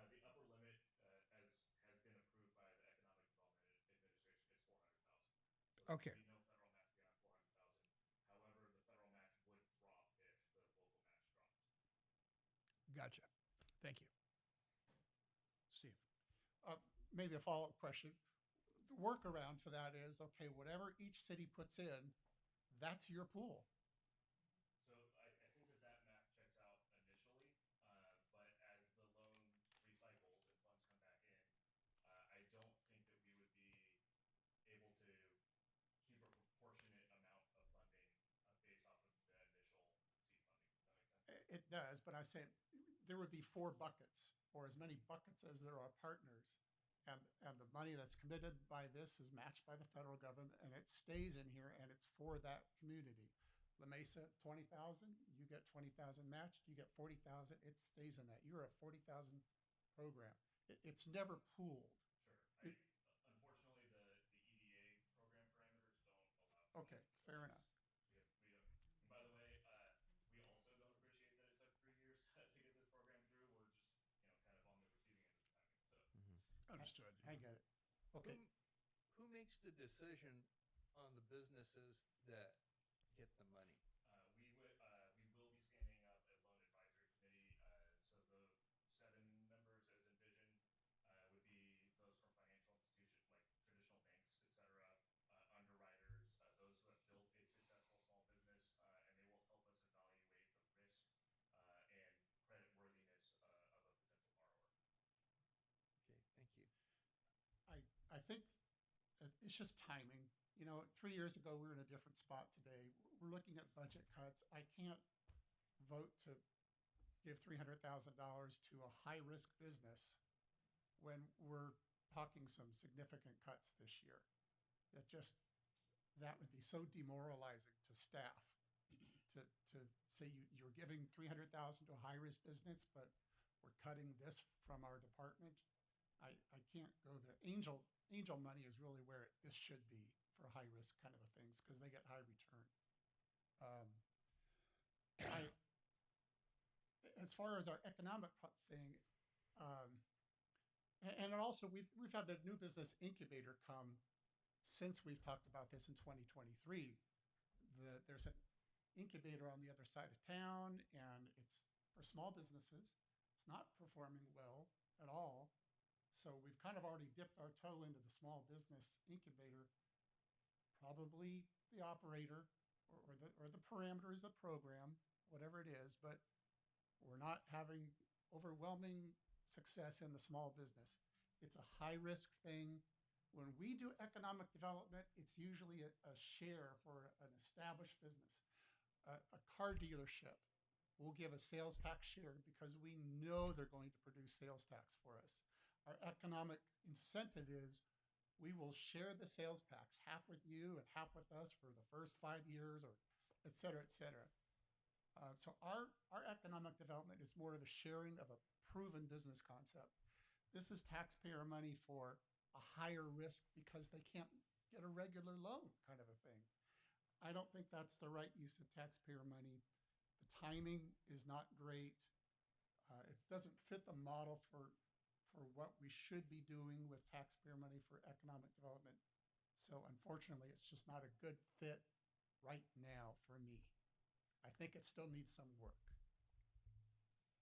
The upper limit, as has been approved by the Economic Development Administration, is 400,000. So okay. There would be no federal match beyond 400,000. However, the federal match would drop if the local match dropped. Gotcha. Thank you. Steve. Maybe a follow-up question. The workaround to that is, okay, whatever each city puts in, that's your pool. So I think that math checks out initially, but as the loan recycles and funds come back in, I don't think that we would be able to keep a proportionate amount of funding based off of the initial seed funding. Does that make sense? It does, but I say there would be 4 buckets, or as many buckets as there are partners. and the money that's committed by this is matched by the federal government, and it stays in here, and it's for that community. La Mesa, 20,000, you get 20,000 matched, you get 40,000, it stays in that. You're a 40,000 program. It's never pooled. Sure. Unfortunately, the EDA program parameters don't allow. Okay, fair enough. We don't. And by the way, we also don't appreciate that it took 3 years to get this program through. We're just, kind of on the receiving end of the timing. So. Understood. I get it. Okay. Who makes the decision on the businesses that get the money? We will be standing up a loan advisory committee. So the 7 members, as envisioned, would be those from financial institutions like traditional banks, et cetera, underwriters, those who have built a successful small business, and they will help us evaluate the risk and credit worthiness of a potential borrower. Okay, thank you. I think it's just timing. 3 years ago, we were in a different spot today. We're looking at budget cuts. I can't vote to give $300,000 to a high-risk business when we're talking some significant cuts this year. That would be so demoralizing to staff to say you're giving $300,000 to a high-risk business, but we're cutting this from our department. I can't go there. Angel money is really where this should be for high-risk kind of a things because they get high return. As far as our economic thing, and also we've had the new business incubator come since we've talked about this in 2023. There's an incubator on the other side of town, and it's for small businesses. It's not performing well at all. So we've kind of already dipped our toe into the small business incubator, probably the operator or the parameters of the program, whatever it is, but we're not having overwhelming success in the small business. It's a high-risk thing. When we do economic development, it's usually a share for an established business. A car dealership will give a sales tax share because we know they're going to produce sales tax for us. Our economic incentive is we will share the sales tax, half with you and half with us for the first 5 years, or et cetera, et cetera. So our economic development is more of a sharing of a proven business concept. This is taxpayer money for a higher risk because they can't get a regular loan kind of a thing. I don't think that's the right use of taxpayer money. The timing is not great. It doesn't fit the model for what we should be doing with taxpayer money for economic development. So unfortunately, it's just not a good fit right now for me. I think it still needs some work.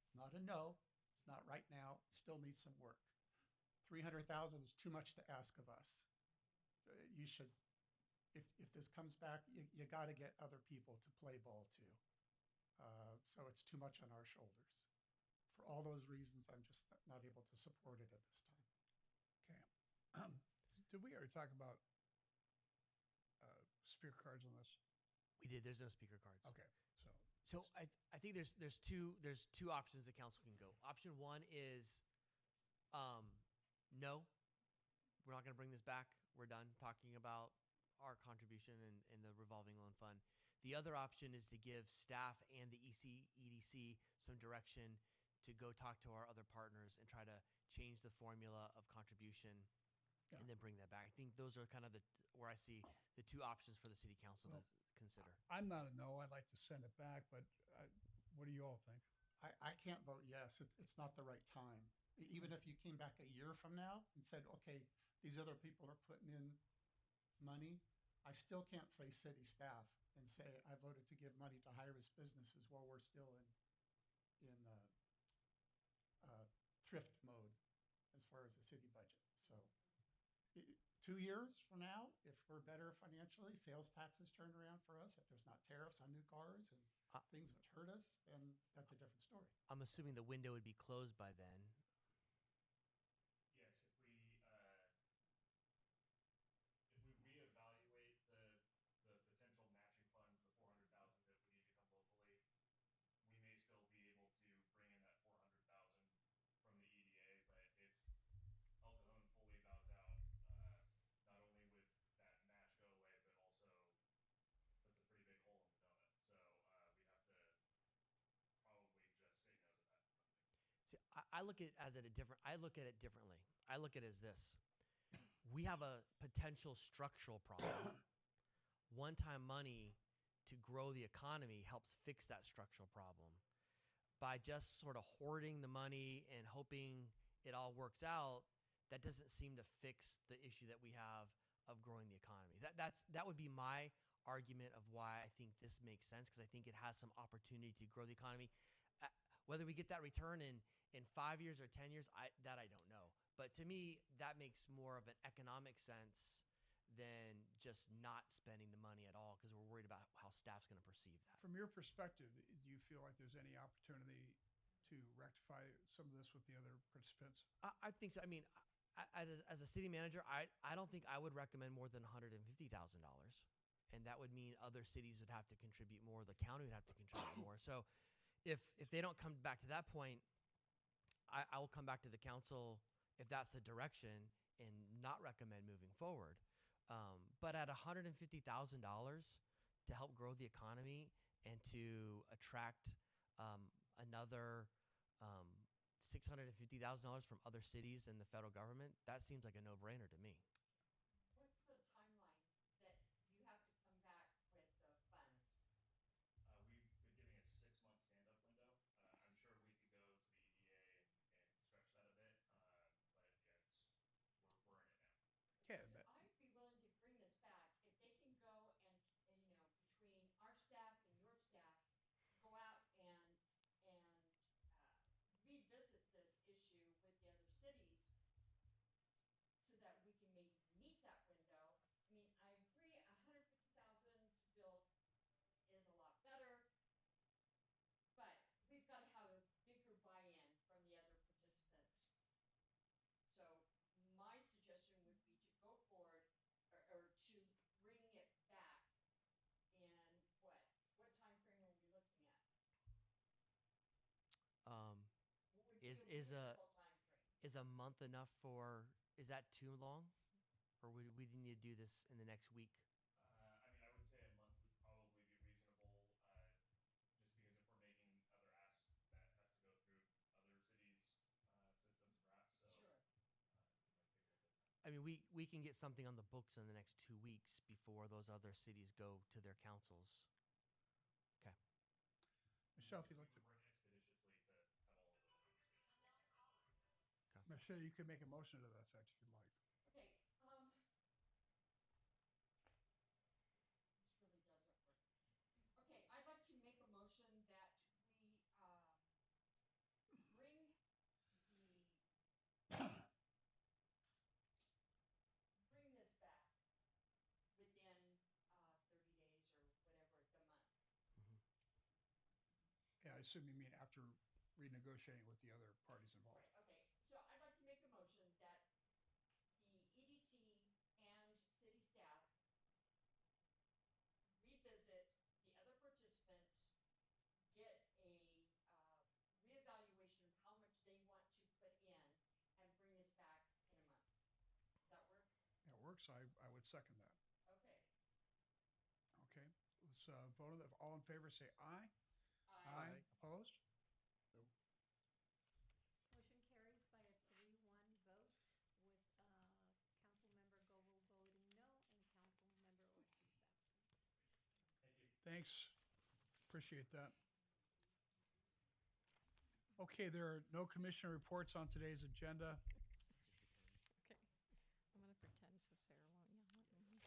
It's not a no. It's not right now. It still needs some work. 300,000 is too much to ask of us. You should, if this comes back, you got to get other people to play ball too. So it's too much on our shoulders. For all those reasons, I'm just not able to support it at this time. Okay. Did we already talk about speaker cards on this? We did. There's no speaker cards. Okay. So I think there's two options the council can go. Option one is, no, we're not going to bring this back. We're done talking about our contribution in the revolving loan fund. The other option is to give staff and the EDC some direction to go talk to our other partners and try to change the formula of contribution and then bring that back. I think those are kind of where I see the two options for the city council to consider. I'm not a no. I'd like to send it back, but what do you all think? I can't vote yes. It's not the right time. Even if you came back a year from now and said, okay, these other people are putting in money, I still can't face city staff and say I voted to give money to high-risk businesses while we're still in thrift mode as far as the city budget. So 2 years from now, if we're better financially, sales taxes turned around for us, if there's not tariffs on new cars and things which hurt us, then that's a different story. I'm assuming the window would be closed by then. Yes, if we reevaluate the potential matching funds, the 400,000 that would need to come locally, we may still be able to bring in that 400,000 from the EDA. But if El Cajon fully I look at it as at a different. I look at it differently. I look at it as this: we have a potential structural problem. One-time money to grow the economy helps fix that structural problem. By just sort of hoarding the money and hoping it all works out, that doesn't seem to fix the issue that we have of growing the economy. That would be my argument of why I think this makes sense, because I think it has some opportunity to grow the economy. Whether we get that return in 5 years or 10 years, I don't know. But to me, that makes more of an economic sense than just not spending the money at all, because we're worried about how staff's going to perceive that. From your perspective, do you feel like there's any opportunity to rectify some of this with the other participants? I think so. I mean, as a city manager, I don't think I would recommend more than $150,000. And that would mean other cities would have to contribute more. The county would have to contribute more. So if they don't come back to that point, I will come back to the council if that's the direction and not recommend moving forward. But at $150,000 to help grow the economy and to attract another $650,000 from other cities and the federal government, that seems like a no-brainer to me. What's the timeline that you have to come back with the funds? We've been giving a 6-month stand-up window. I'm sure we could go to the EDA and stretch that a bit, but yeah, we're in it now. Okay, So I'd be willing to bring this back if they can go and between our staff and your staff, go out and revisit this issue with the other cities so that we can maybe meet that window. I mean, I agree, 150,000 to build is a lot better, but we've got to have a bigger buy-in from the other participants. So my suggestion would be to go forward or to bring it back in what time frame are we looking at? What would be a reasonable time frame? Is a month enough for? Is that too long, or would we need to do this in the next week? I mean, I would say a month would probably be reasonable, just because if we're making other asks, that has to go through other cities' systems and wraps. So Sure. It might take a little bit of time. I mean, we can get something on the books in the next 2 weeks before those other cities go to their councils. Okay. Michelle, if you'd like to. Michelle, you could make a motion to that effect if you'd like. Okay, this really doesn't work. Okay, I'd like to make a motion that we bring this back within 30 days or whatever, the month. Yeah, I assume you mean after renegotiating with the other parties involved. Right, okay. So I'd like to make a motion that the EDC and city staff revisit the other participants, get a reevaluation of how much they want to put in, and bring this back in a month. Does that work? That works. I would second that. Okay. Okay, let's vote on that. All in favor, say aye. Aye. Opposed? No. Motion carries by a 3-1 vote with Councilmember Goble voting no and Councilmember Ortiz absent. Thank you. Thanks. Appreciate that. Okay, there are no commissioner reports on today's agenda. Okay. I'm going to pretend so Sarah won't yell at me.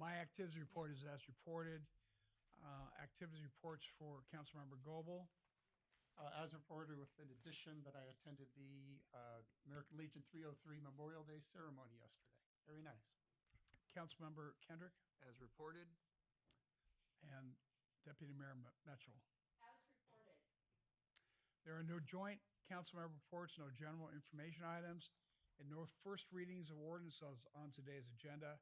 My activities report is as reported. Activities reports for Councilmember Goble. As reported, with an addition that I attended the American Legion 303 Memorial Day ceremony yesterday. Very nice. Councilmember Kendrick As reported. and Deputy Mayor Mitchell. As reported. There are no joint councilmember reports, no general information items, and no first readings of ordinances on today's agenda.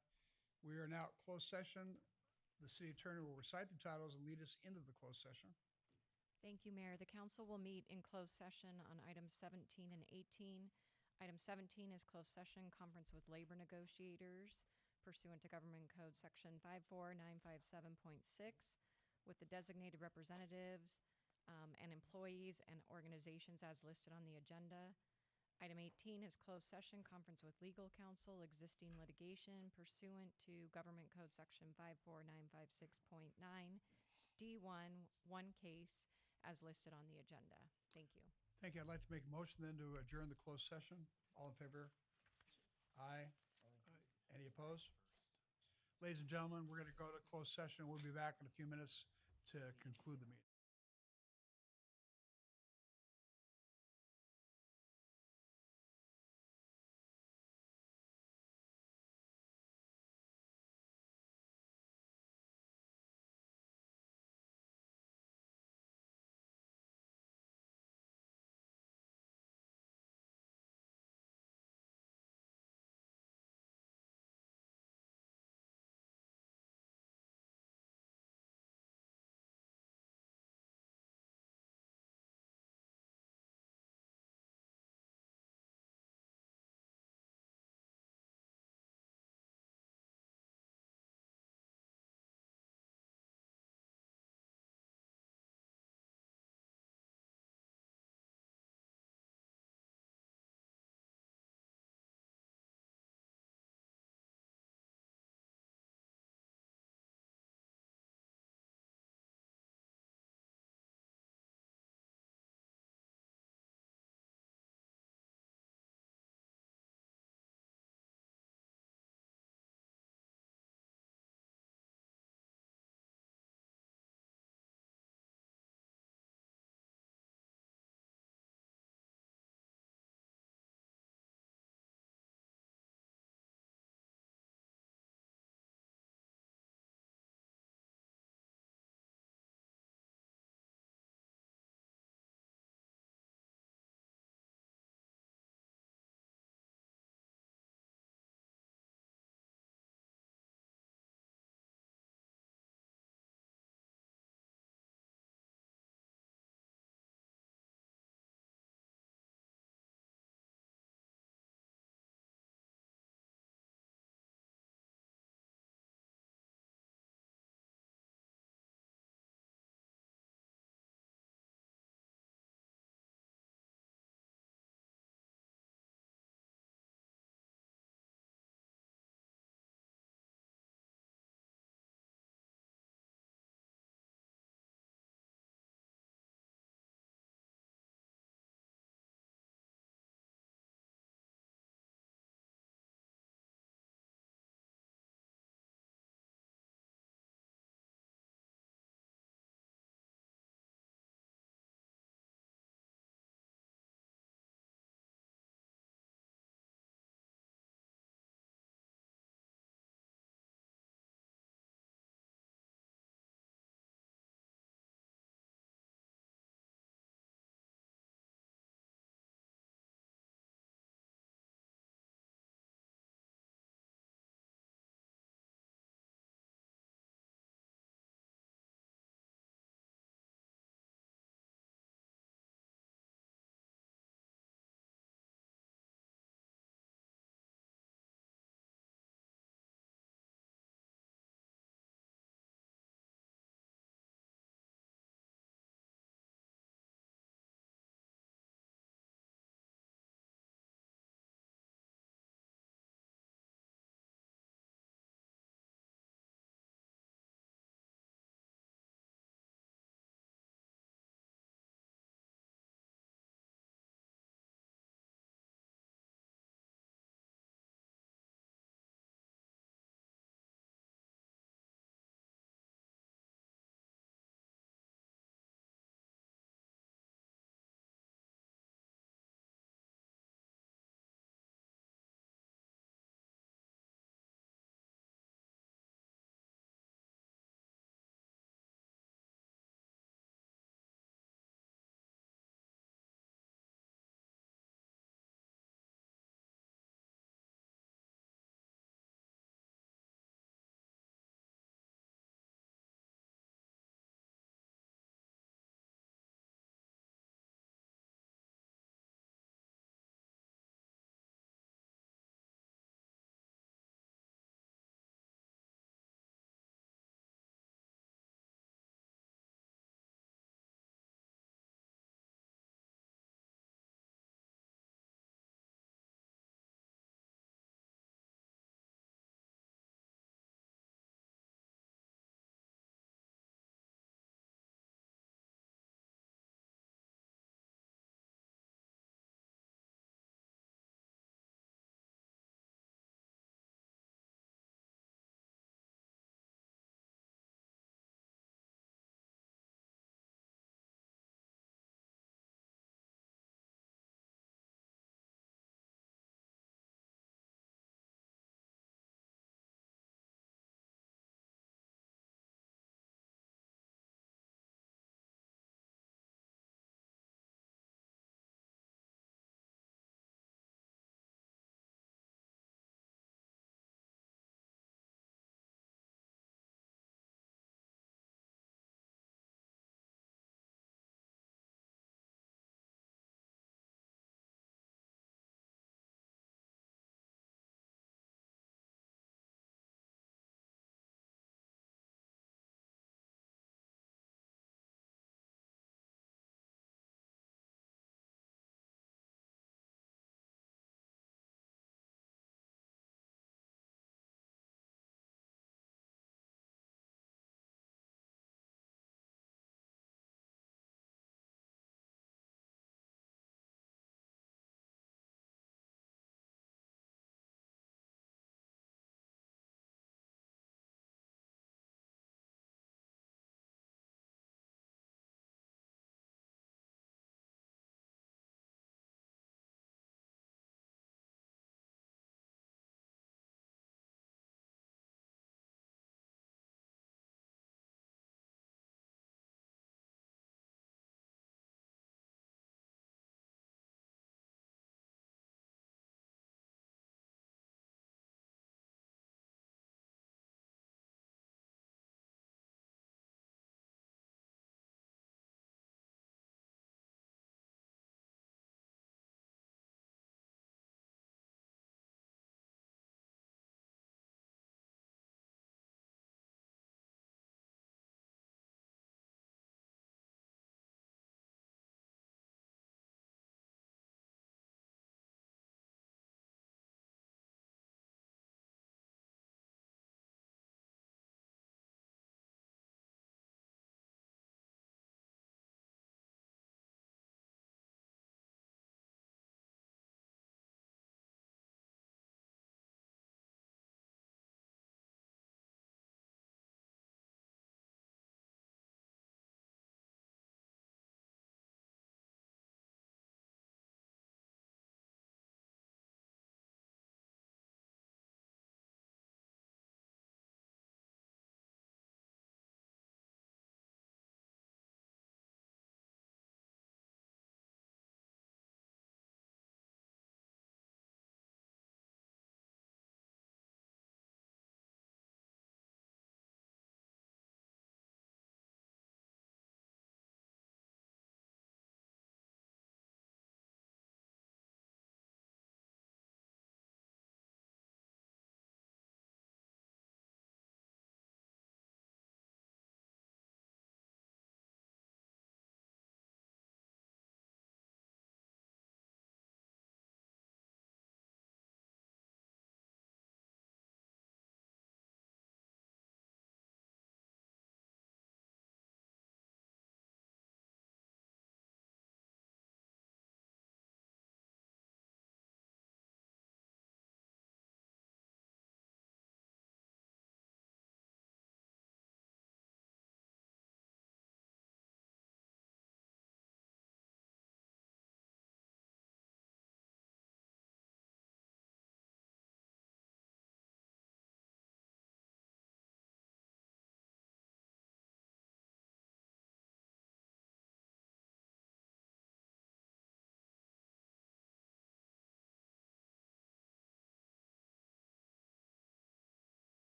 We are now at closed session. The city attorney will recite the titles and lead us into the closed session. Thank you, Mayor. The council will meet in closed session on items 17 and 18. Item 17 is closed session conference with labor negotiators pursuant to Government Code Section 54957.6 with the designated representatives and employees and organizations as listed on the agenda. Item 18 is closed session, conference with legal counsel, existing litigation pursuant to Government Code Section 54956.9, D1, one case as listed on the agenda. Thank you. Thank you. I'd like to make a motion then to adjourn the closed session. All in favor? Aye. Any opposed? Ladies and gentlemen, we're going to go to closed session. We'll be back in a few minutes to conclude the meeting.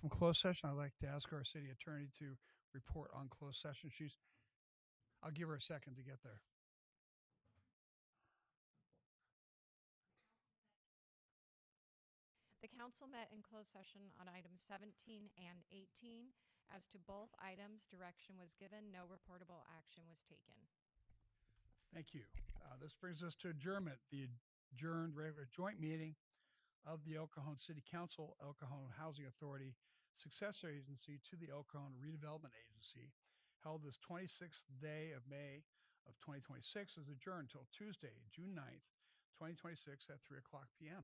from closed session, I'd like to ask our city attorney to report on closed session. I'll give her a second to get there. The council met in closed session on items 17 and 18. As to both items, direction was given. No reportable action was taken. Thank you. This brings us to adjournment, the adjourned regular joint meeting of the El Cajon City Council, El Cajon Housing Authority, successor agency to the El Cajon Redevelopment Agency, held this 26th day of May of 2026, is adjourned until Tuesday, June 9th, 2026 at 3 o'clock p.m.